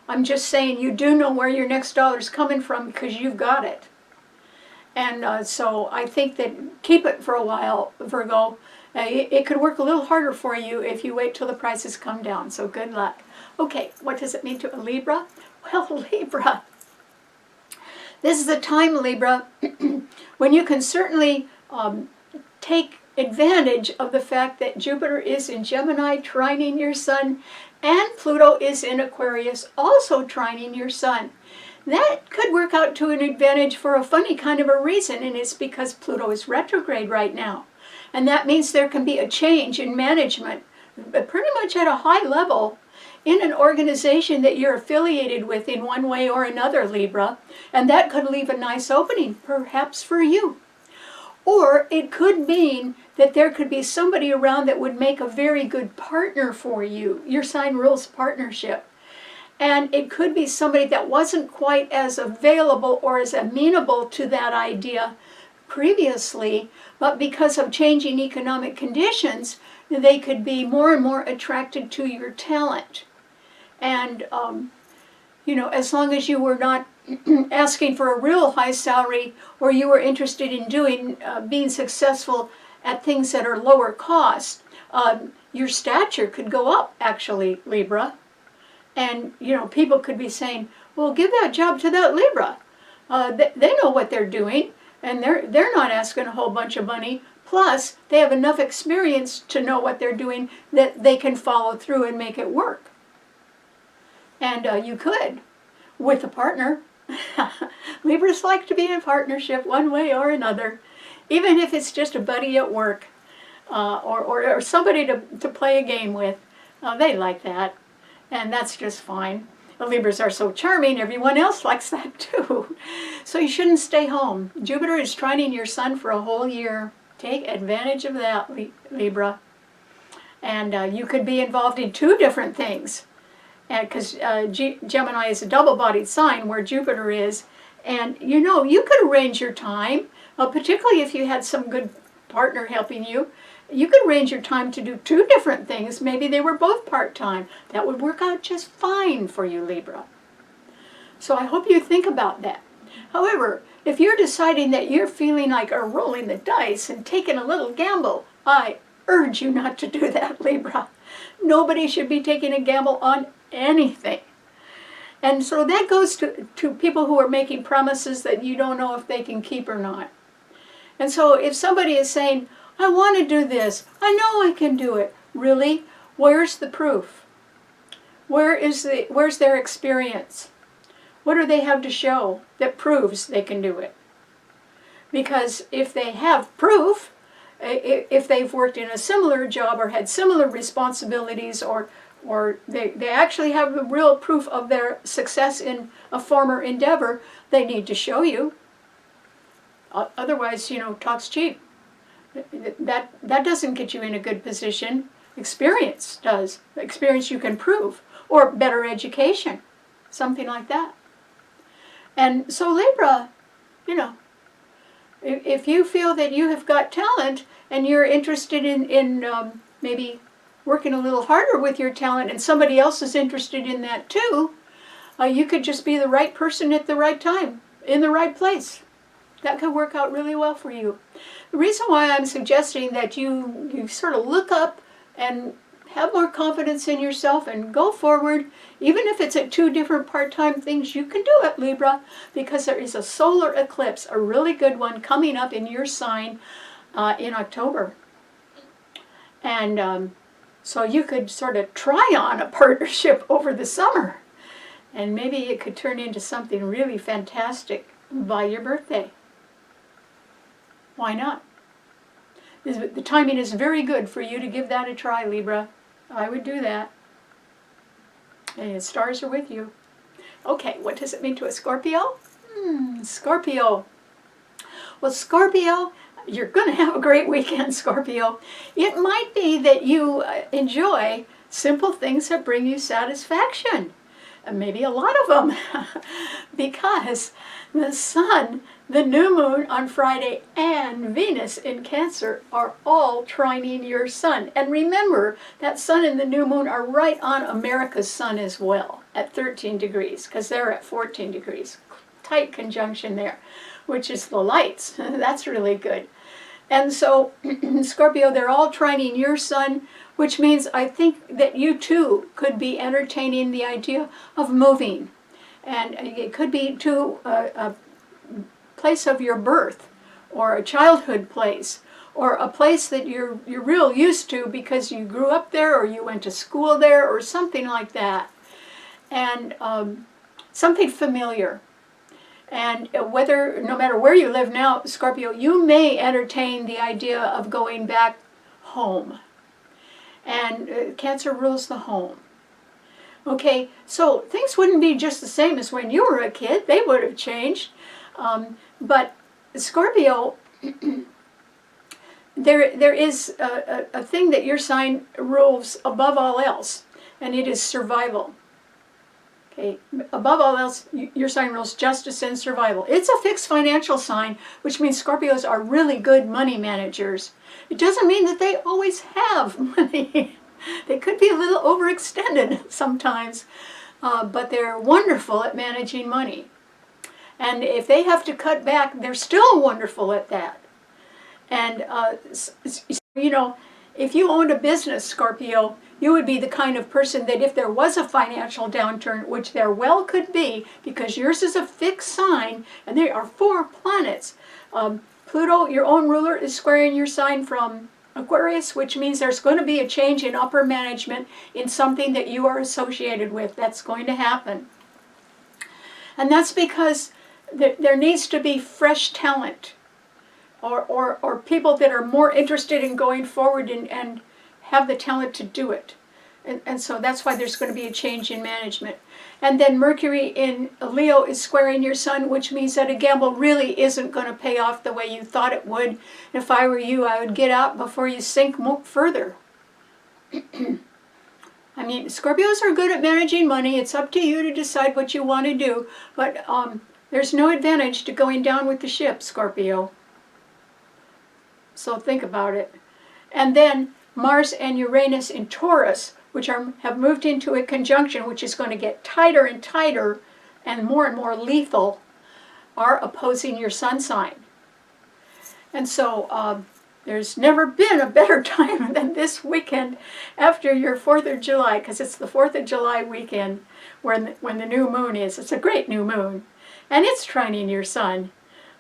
I'm just saying you do know where your next dollar's coming from because you've got it. And so I think that keep it for a while, Virgo. It could work a little harder for you if you wait till the prices come down. So good luck. Okay, what does it mean to a Libra? Well, Libra, this is a time, Libra, when you can certainly take advantage of the fact that Jupiter is in Gemini, trining your sun, and Pluto is in Aquarius, also trining your sun. That could work out to an advantage for a funny kind of a reason, and it's because Pluto is retrograde right now. And that means there can be a change in management, pretty much at a high level, in an organization that you're affiliated with in one way or another, Libra, and that could leave a nice opening, perhaps for you. Or it could mean that there could be somebody around that would make a very good partner for you. Your sign rules partnership. And it could be somebody that wasn't quite as available or as amenable to that idea previously, but because of changing economic conditions, they could be more and more attracted to your talent. And, as long as you were not asking for a real high salary, or you were interested in being successful at things that are lower cost, your stature could go up, actually, Libra. And, people could be saying, well, give that job to that Libra. They know what they're doing, and they're not asking a whole bunch of money. Plus, they have enough experience to know what they're doing that they can follow through and make it work. And you could, with a partner. Libras like to be in partnership one way or another, even if it's just a buddy at work or somebody to play a game with. They like that, and that's just fine. The Libras are so charming, everyone else likes that too. So you shouldn't stay home. Jupiter is trining your sun for a whole year. Take advantage of that, Libra. And you could be involved in two different things. Because Gemini is a double-bodied sign where Jupiter is. And, you could arrange your time, particularly if you had some good partner helping you. You could arrange your time to do two different things. Maybe they were both part-time. That would work out just fine for you, Libra. So I hope you think about that. However, if you're deciding that you're feeling like rolling the dice and taking a little gamble, I urge you not to do that, Libra. Nobody should be taking a gamble on anything. And so that goes to people who are making promises that you don't know if they can keep or not. And so if somebody is saying, I want to do this, I know I can do it. Really? Where's the proof? Where's their experience? What do they have to show that proves they can do it? Because if they have proof, if they've worked in a similar job or had similar responsibilities, or they actually have the real proof of their success in a former endeavor, they need to show you. Otherwise, talk's cheap. That doesn't get you in a good position. Experience does. Experience you can prove. Or better education. Something like that. And so Libra, if you feel that you have got talent and you're interested in maybe working a little harder with your talent, and somebody else is interested in that too, you could just be the right person at the right time, in the right place. That could work out really well for you. The reason why I'm suggesting that you sort of look up and have more confidence in yourself and go forward, even if it's at 2 different part-time things, you can do it, Libra, because there is a solar eclipse, a really good one, coming up in your sign in October. And so you could sort of try on a partnership over the summer, and maybe it could turn into something really fantastic by your birthday. Why not? The timing is very good for you to give that a try, Libra. I would do that. And the stars are with you. Okay, what does it mean to a Scorpio? Scorpio. Well, Scorpio, you're going to have a great weekend, Scorpio. It might be that you enjoy simple things that bring you satisfaction. And maybe a lot of them. Because the sun, the new moon on Friday, and Venus in Cancer are all trining your sun. And remember, that sun and the new moon are right on America's sun as well, at 13 degrees, because they're at 14 degrees. Tight conjunction there, which is the lights. That's really good. And so, Scorpio, they're all trining your sun, which means I think that you too could be entertaining the idea of moving. And it could be to a place of your birth, or a childhood place, or a place that you're real used to because you grew up there, or you went to school there, or something like that. And something familiar. And whether, no matter where you live now, Scorpio, you may entertain the idea of going back home. And Cancer rules the home. Okay, so things wouldn't be just the same as when you were a kid. They would have changed. But Scorpio, there is a thing that your sign rules above all else, and it is survival. Okay, above all else, your sign rules justice and survival. It's a fixed financial sign, which means Scorpios are really good money managers. It doesn't mean that they always have money. They could be a little overextended sometimes, but they're wonderful at managing money. And if they have to cut back, they're still wonderful at that. And, you know, if you owned a business, Scorpio, you would be the kind of person that if there was a financial downturn, which there well could be, because yours is a fixed sign, and there are 4 planets. Pluto, your own ruler, is squaring your sign from Aquarius, which means there's going to be a change in upper management in something that you are associated with. That's going to happen. And that's because there needs to be fresh talent, or people that are more interested in going forward and have the talent to do it. And so that's why there's going to be a change in management. And then Mercury in Leo is squaring your sun, which means that a gamble really isn't going to pay off the way you thought it would. If I were you, I would get out before you sink further. I mean, Scorpios are good at managing money. It's up to you to decide what you want to do. But there's no advantage to going down with the ship, Scorpio. So think about it. And then Mars and Uranus in Taurus, which have moved into a conjunction, which is going to get tighter and tighter and more lethal, are opposing your sun sign. And so there's never been a better time than this weekend after your 4th of July, because it's the 4th of July weekend when the new moon is. It's a great new moon, and it's trining your sun.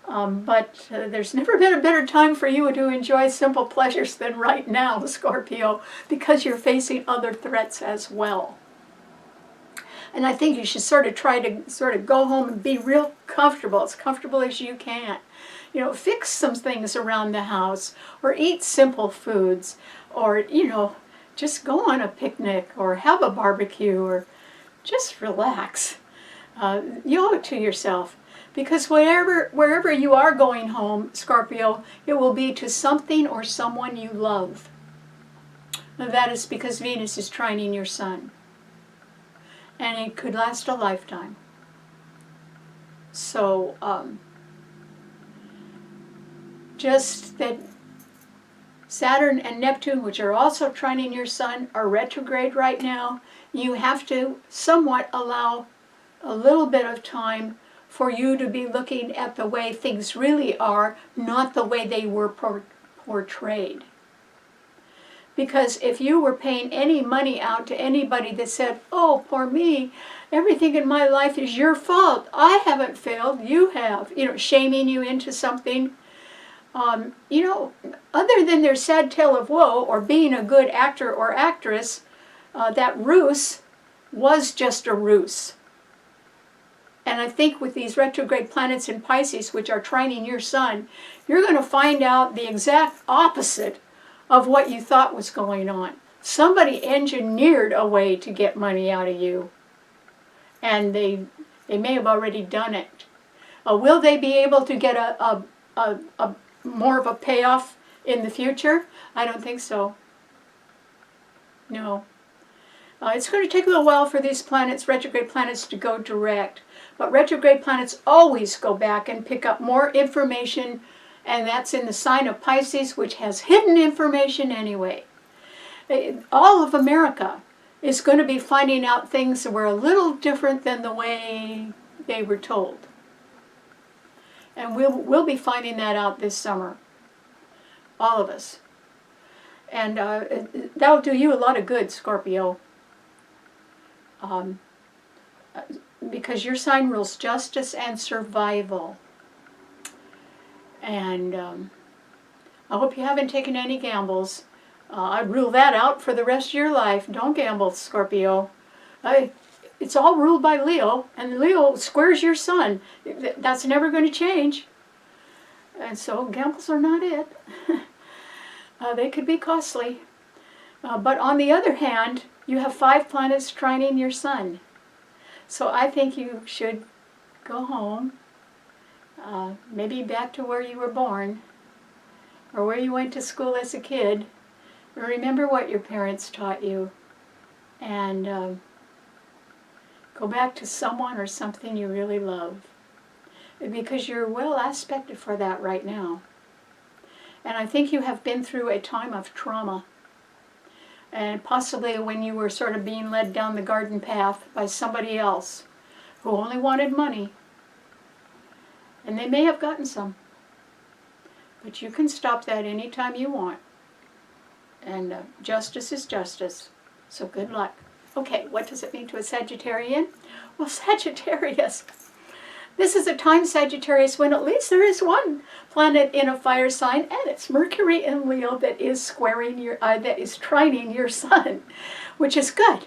But there's never been a better time for you to enjoy simple pleasures than right now, Scorpio, because you're facing other threats as well. And I think you should sort of try to go home and be real comfortable, as comfortable as you can. You know, fix some things around the house, or eat simple foods, or, you know, just go on a picnic, or have a barbecue, or just relax. You owe it to yourself. Because wherever you are going home, Scorpio, it will be to something or someone you love. And that is because Venus is trining your sun. And it could last a lifetime. So, just that Saturn and Neptune, which are also trining your sun, are retrograde right now. You have to somewhat allow a little bit of time for you to be looking at the way things really are, not the way they were portrayed. Because if you were paying any money out to anybody that said, oh, poor me, everything in my life is your fault, I haven't failed, you have, shaming you into something, other than their sad tale of woe or being a good actor or actress, that ruse was just a ruse. And I think with these retrograde planets in Pisces, which are trining your sun, you're going to find out the exact opposite of what you thought was going on. Somebody engineered a way to get money out of you. And they may have already done it. Will they be able to get a more of a payoff in the future? I don't think so. No. It's going to take a little while for these planets, retrograde planets, to go direct. But retrograde planets always go back and pick up more information, and that's in the sign of Pisces, which has hidden information anyway. All of America is going to be finding out things that were a little different than the way they were told. And we'll be finding that out this summer. All of us. And that'll do you a lot of good, Scorpio. Because your sign rules justice and survival. And I hope you haven't taken any gambles. I'd rule that out for the rest of your life. Don't gamble, Scorpio. It's all ruled by Leo, and Leo squares your sun. That's never going to change. And so gambles are not it. They could be costly. But on the other hand, you have 5 planets trining your sun. So I think you should go home, maybe back to where you were born, or where you went to school as a kid. Remember what your parents taught you, and go back to someone or something you really love, because you're well aspected for that right now. And I think you have been through a time of trauma, and possibly when you were sort of being led down the garden path by somebody else who only wanted money. And they may have gotten some, but you can stop that anytime you want. And justice is justice, so good luck. Okay, what does it mean to a Sagittarian? Well, Sagittarius, this is a time, Sagittarius, when at least there is one planet in a fire sign, and it's Mercury in Leo that is squaring your, that is trining your sun, which is good.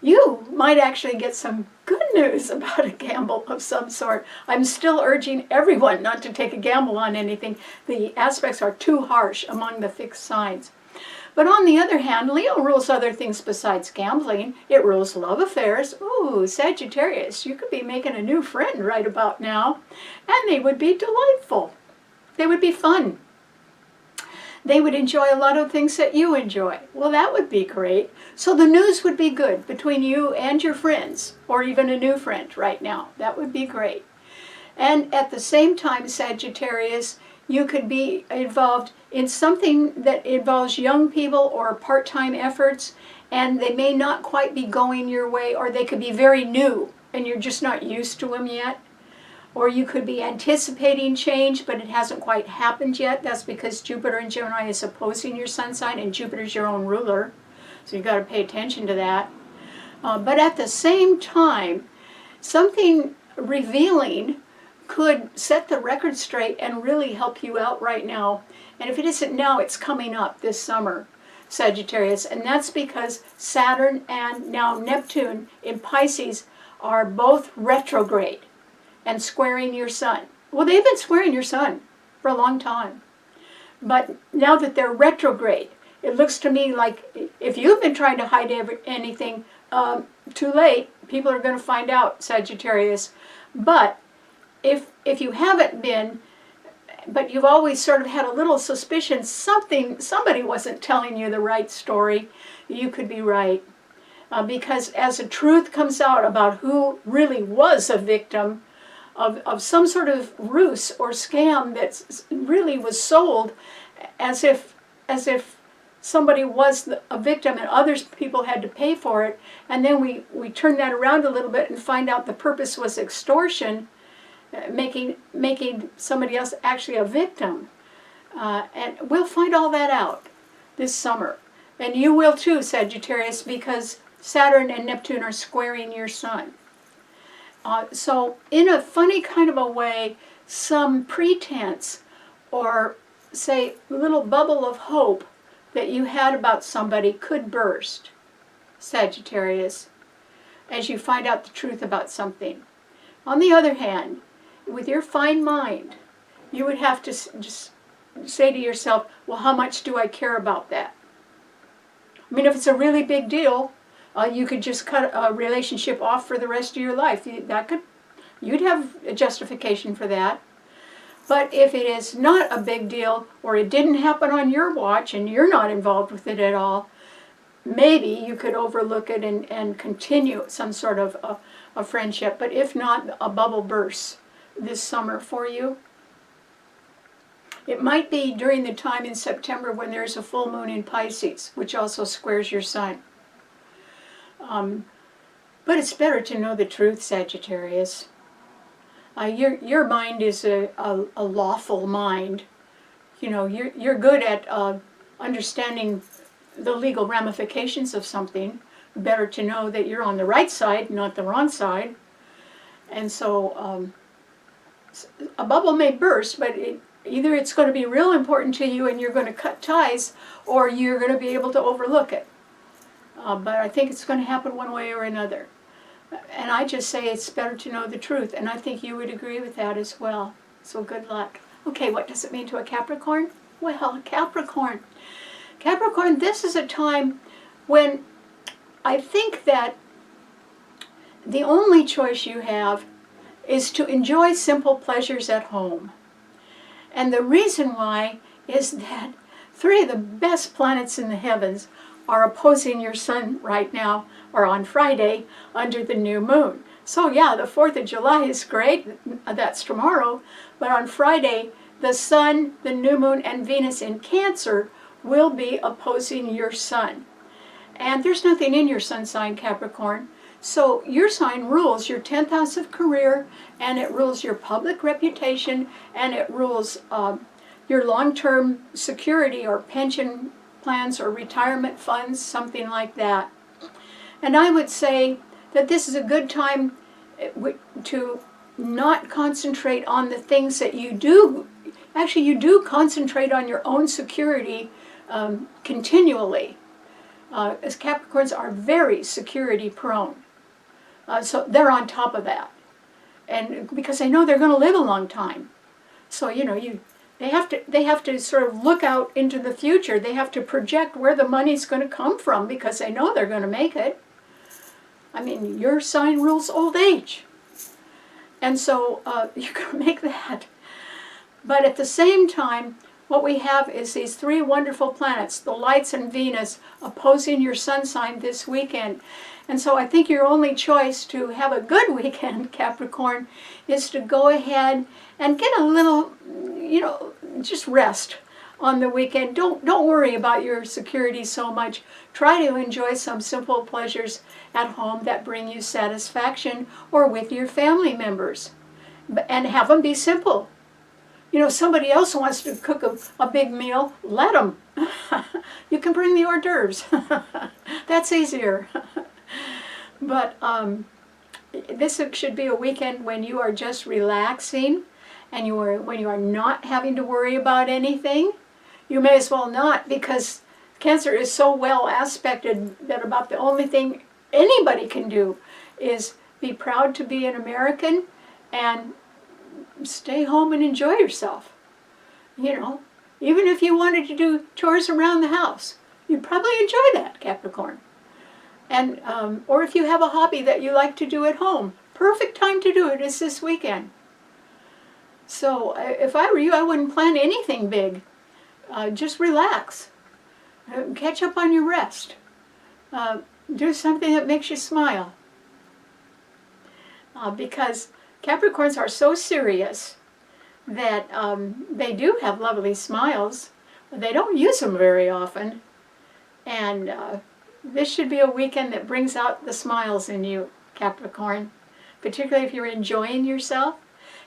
You might actually get some good news about a gamble of some sort. I'm still urging everyone not to take a gamble on anything. The aspects are too harsh among the fixed signs. But on the other hand, Leo rules other things besides gambling. It rules love affairs. Ooh, Sagittarius, you could be making a new friend right about now, and they would be delightful. They would be fun. They would enjoy a lot of things that you enjoy. Well, that would be great. So the news would be good between you and your friends, or even a new friend right now. That would be great. And at the same time, Sagittarius, you could be involved in something that involves young people or part-time efforts, and they may not quite be going your way, or they could be very new and you're just not used to them yet. Or you could be anticipating change, but it hasn't quite happened yet. That's because Jupiter in Gemini is opposing your sun sign, and Jupiter's your own ruler. So you've got to pay attention to that. But at the same time, something revealing could set the record straight and really help you out right now. And if it isn't now, it's coming up this summer, Sagittarius. And that's because Saturn and now Neptune in Pisces are both retrograde and squaring your sun. Well, they've been squaring your sun for a long time. But now that they're retrograde, it looks to me like if you've been trying to hide anything, too late, people are going to find out, Sagittarius. But if you haven't been, but you've always sort of had a little suspicion somebody wasn't telling you the right story, you could be right. Because as the truth comes out about who really was a victim of some sort of ruse or scam that really was sold as if somebody was a victim and other people had to pay for it, and then we turn that around a little bit and find out the purpose was extortion, making somebody else actually a victim. And we'll find all that out this summer. And you will too, Sagittarius, because Saturn and Neptune are squaring your sun. So in a funny kind of a way, some pretense or, say, little bubble of hope that you had about somebody could burst, Sagittarius, as you find out the truth about something. On the other hand, with your fine mind, you would have to just say to yourself, well, how much do I care about that? I mean, if it's a really big deal, you could just cut a relationship off for the rest of your life. You'd have a justification for that. But if it is not a big deal, or it didn't happen on your watch and you're not involved with it at all, maybe you could overlook it and continue some sort of a friendship. But if not, a bubble bursts this summer for you. It might be during the time in September when there's a full moon in Pisces, which also squares your sun. But it's better to know the truth, Sagittarius. Your mind is a lawful mind. You know, you're good at understanding the legal ramifications of something. Better to know that you're on the right side, not the wrong side. And so a bubble may burst, but either it's going to be real important to you and you're going to cut ties, or you're going to be able to overlook it. But I think it's going to happen one way or another. And I just say it's better to know the truth, and I think you would agree with that as well. So good luck. Okay, what does it mean to a Capricorn? Well, Capricorn, this is a time when I think that the only choice you have is to enjoy simple pleasures at home. And the reason why is that 3 of the best planets in the heavens are opposing your sun right now, or on Friday, under the new moon. So yeah, the 4th of July is great, that's tomorrow, but on Friday, the sun, the new moon, and Venus in Cancer will be opposing your sun. And there's nothing in your sun sign, Capricorn. So your sign rules your 10th house of career, and it rules your public reputation, and it rules your long-term security or pension plans or retirement funds, something like that. And I would say that this is a good time to not concentrate on the things that you do. Actually, you do concentrate on your own security continually, as Capricorns are very security prone. So they're on top of that. And because they know they're going to live a long time. So, you know, they have to sort of look out into the future. They have to project where the money's going to come from because they know they're going to make it. I mean, your sign rules old age. And so you're going to make that. But at the same time, what we have is these 3 wonderful planets, the lights and Venus, opposing your sun sign this weekend. And so I think your only choice to have a good weekend, Capricorn, is to go ahead and get a little, you know, just rest on the weekend. Don't worry about your security so much. Try to enjoy some simple pleasures at home that bring you satisfaction, or with your family members. And have them be simple. You know, somebody else wants to cook a big meal, let them. You can bring the hors d'oeuvres. That's easier. But this should be a weekend when you are just relaxing, and when you are not having to worry about anything. You may as well not, because Cancer is so well aspected that about the only thing anybody can do is be proud to be an American and stay home and enjoy yourself. You know, even if you wanted to do chores around the house, you'd probably enjoy that, Capricorn. And or if you have a hobby that you like to do at home, perfect time to do it is this weekend. So if I were you, I wouldn't plan anything big. Just relax. Catch up on your rest. Do something that makes you smile. Because Capricorns are so serious that they do have lovely smiles. They don't use them very often. And this should be a weekend that brings out the smiles in you, Capricorn. Particularly if you're enjoying yourself.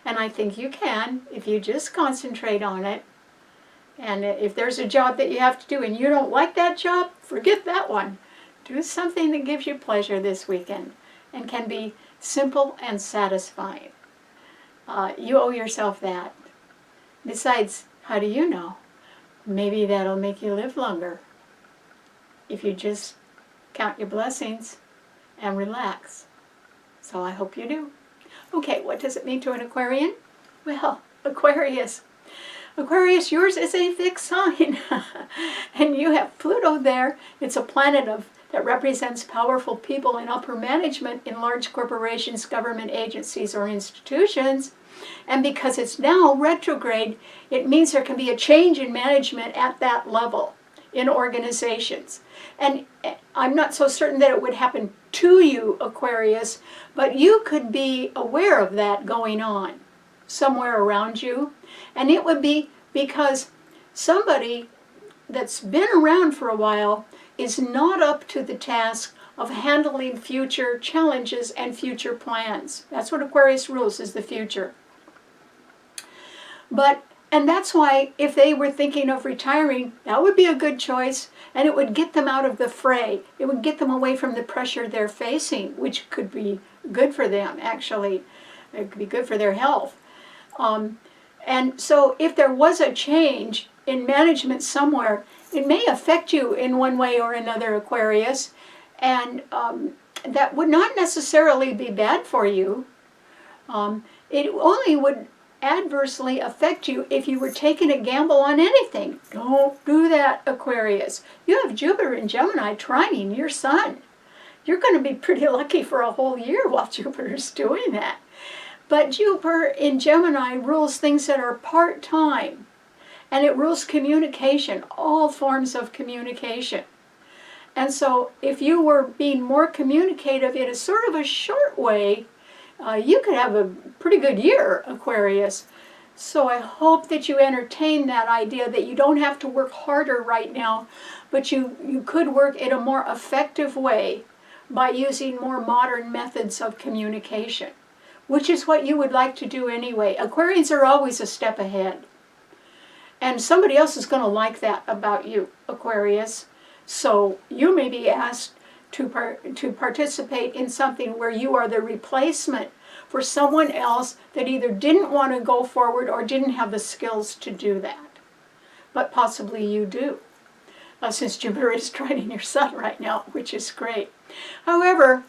And I think you can if you just concentrate on it. And if there's a job that you have to do and you don't like that job, forget that one. Do something that gives you pleasure this weekend and can be simple and satisfying. You owe yourself that. Besides, how do you know? Maybe that'll make you live longer if you just count your blessings and relax. So I hope you do. Okay, what does it mean to an Aquarian? Well, Aquarius, yours is a fixed sign. And you have Pluto there. It's a planet that represents powerful people in upper management in large corporations, government agencies, or institutions. And because it's now retrograde, it means there can be a change in management at that level in organizations. And I'm not so certain that it would happen to you, Aquarius, but you could be aware of that going on somewhere around you. And it would be because somebody that's been around for a while is not up to the task of handling future challenges and future plans. That's what Aquarius rules, is the future. And that's why if they were thinking of retiring, that would be a good choice, and it would get them out of the fray. It would get them away from the pressure they're facing, which could be good for them, actually. It could be good for their health. And so if there was a change in management somewhere, it may affect you in one way or another, Aquarius, and that would not necessarily be bad for you. It only would adversely affect you if you were taking a gamble on anything. Don't do that, Aquarius. You have Jupiter in Gemini trining your sun. You're going to be pretty lucky for a whole year while Jupiter's doing that. But Jupiter in Gemini rules things that are part-time. And it rules communication, all forms of communication. And so if you were being more communicative in a sort of a short way, you could have a pretty good year, Aquarius. So I hope that you entertain that idea that you don't have to work harder right now, but you could work in a more effective way by using more modern methods of communication, which is what you would like to do anyway. Aquarians are always a step ahead. And somebody else is going to like that about you, Aquarius. So you may be asked to participate in something where you are the replacement for someone else that either didn't want to go forward or didn't have the skills to do that. But possibly you do, since Jupiter is trining your sun right now, which is great. However,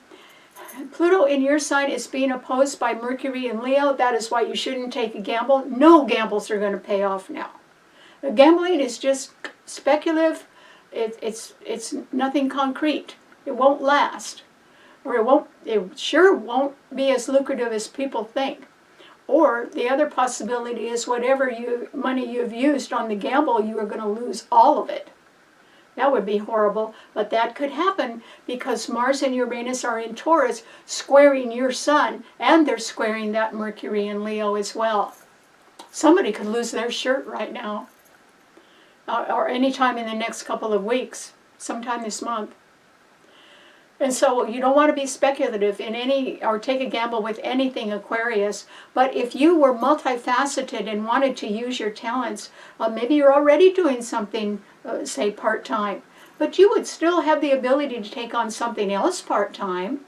Pluto in your sign is being opposed by Mercury in Leo. That is why you shouldn't take a gamble. No gambles are going to pay off now. Gambling is just speculative. It's nothing concrete. It won't last, or it sure won't be as lucrative as people think. Or the other possibility is whatever money you've used on the gamble, you are going to lose all of it. That would be horrible, but that could happen because Mars and Uranus are in Taurus, squaring your sun, and they're squaring that Mercury in Leo as well. Somebody could lose their shirt right now, or any time in the next couple of weeks, sometime this month. And so you don't want to be speculative in or take a gamble with anything, Aquarius. But if you were multifaceted and wanted to use your talents, maybe you're already doing something, say, part-time. But you would still have the ability to take on something else part-time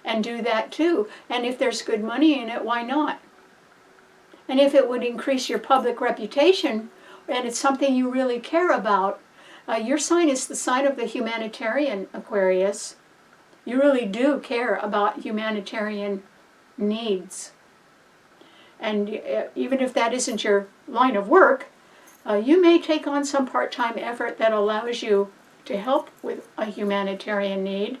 and do that too. And if there's good money in it, why not? And if it would increase your public reputation, and it's something you really care about, your sign is the sign of the humanitarian, Aquarius. You really do care about humanitarian needs. And even if that isn't your line of work, you may take on some part-time effort that allows you to help with a humanitarian need.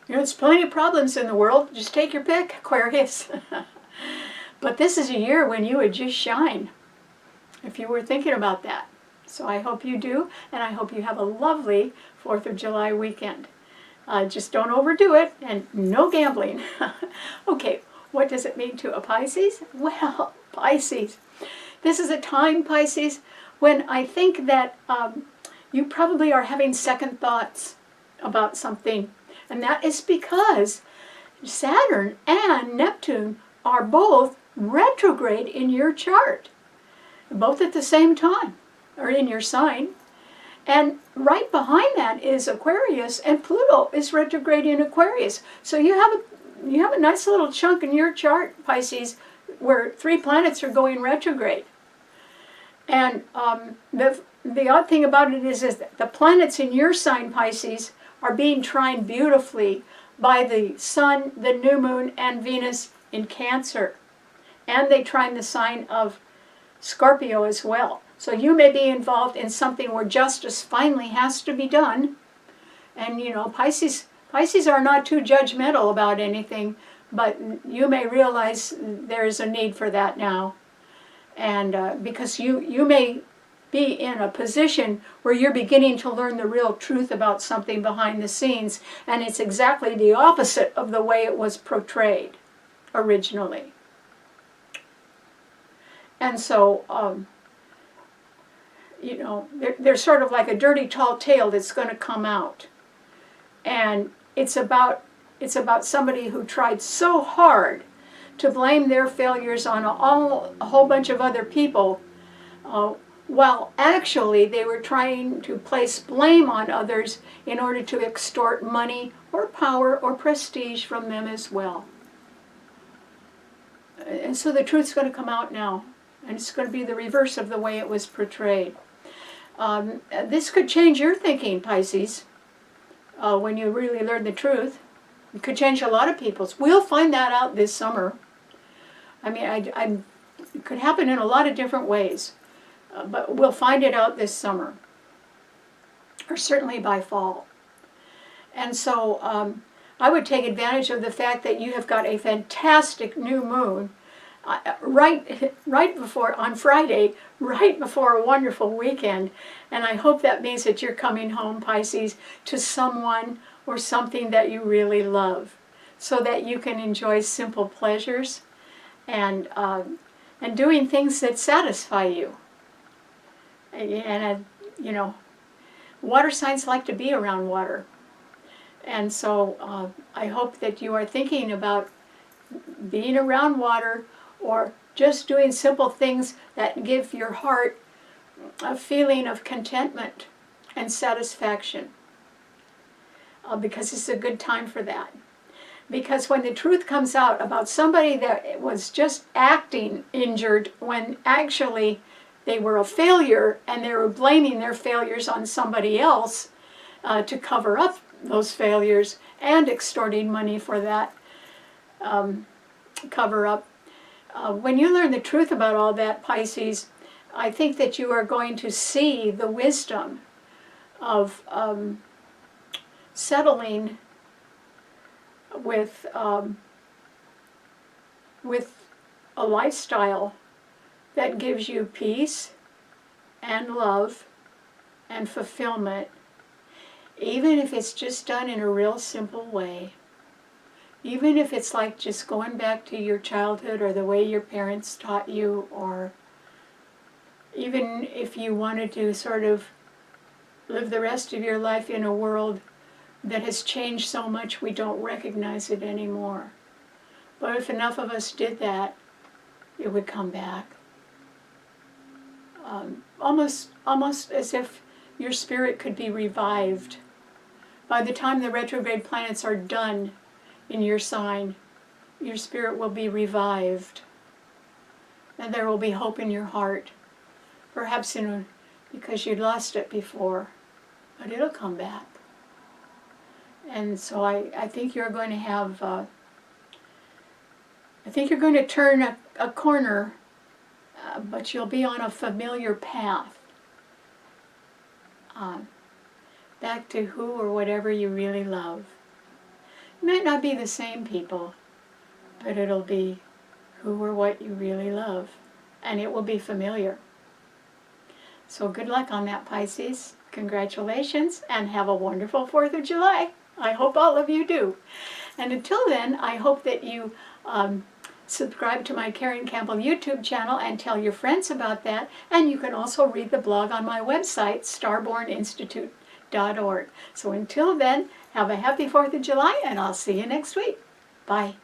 There's plenty of problems in the world. Just take your pick, Aquarius. But this is a year when you would just shine, if you were thinking about that. So I hope you do, and I hope you have a lovely 4th of July weekend. Just don't overdo it, and no gambling. Okay, what does it mean to a Pisces? Well, Pisces. This is a time, Pisces, when I think that you probably are having second thoughts about something. And that is because Saturn and Neptune are both retrograde in your chart, both at the same time, or in your sign. And right behind that is Aquarius, and Pluto is retrograde in Aquarius. So you have a nice little chunk in your chart, Pisces, where 3 planets are going retrograde. And the odd thing about it is that the planets in your sign, Pisces, are being trined beautifully by the Sun, the New Moon, and Venus in Cancer. And they trine the sign of Scorpio as well. So you may be involved in something where justice finally has to be done. And you know, Pisces are not too judgmental about anything, but you may realize there's a need for that now. And because you may be in a position where you're beginning to learn the real truth about something behind the scenes, and it's exactly the opposite of the way it was portrayed originally. And so, you know, there's sort of like a dirty tall tale that's going to come out. And it's about somebody who tried so hard to blame their failures on a whole bunch of other people, while actually they were trying to place blame on others in order to extort money or power or prestige from them as well. And so the truth's going to come out now, and it's going to be the reverse of the way it was portrayed. This could change your thinking, Pisces, when you really learn the truth. It could change a lot of people's. We'll find that out this summer. I mean, it could happen in a lot of different ways, but we'll find it out this summer, or certainly by fall. And so I would take advantage of the fact that you have got a fantastic new moon right before, on Friday, right before a wonderful weekend. And I hope that means that you're coming home, Pisces, to someone or something that you really love, so that you can enjoy simple pleasures and doing things that satisfy you. And you know, water signs like to be around water. And so I hope that you are thinking about being around water, or just doing simple things that give your heart a feeling of contentment and satisfaction, because it's a good time for that. Because when the truth comes out about somebody that was just acting injured when actually they were a failure, and they were blaming their failures on somebody else to cover up those failures and extorting money for that cover up. When you learn the truth about all that, Pisces, I think that you are going to see the wisdom of settling with a lifestyle that gives you peace and love and fulfillment, even if it's just done in a real simple way. Even if it's like just going back to your childhood or the way your parents taught you, or even if you wanted to sort of live the rest of your life in a world that has changed so much we don't recognize it anymore. But if enough of us did that, it would come back. Almost as if your spirit could be revived. By the time the retrograde planets are done in your sign, your spirit will be revived, and there will be hope in your heart, perhaps because you lost it before, but it'll come back. And so I think you're going to have, I think you're going to turn a corner, but you'll be on a familiar path, back to who or whatever you really love. It might not be the same people, but it'll be who or what you really love, and it will be familiar. So good luck on that, Pisces. Congratulations, and have a wonderful 4th of July. I hope all of you do. And until then, I hope that you subscribe to my Karen Campbell YouTube channel and tell your friends about that. And you can also read the blog on my website, STARBORNinstitute.org. So until then, have a happy 4th of July, and I'll see you next week. Bye.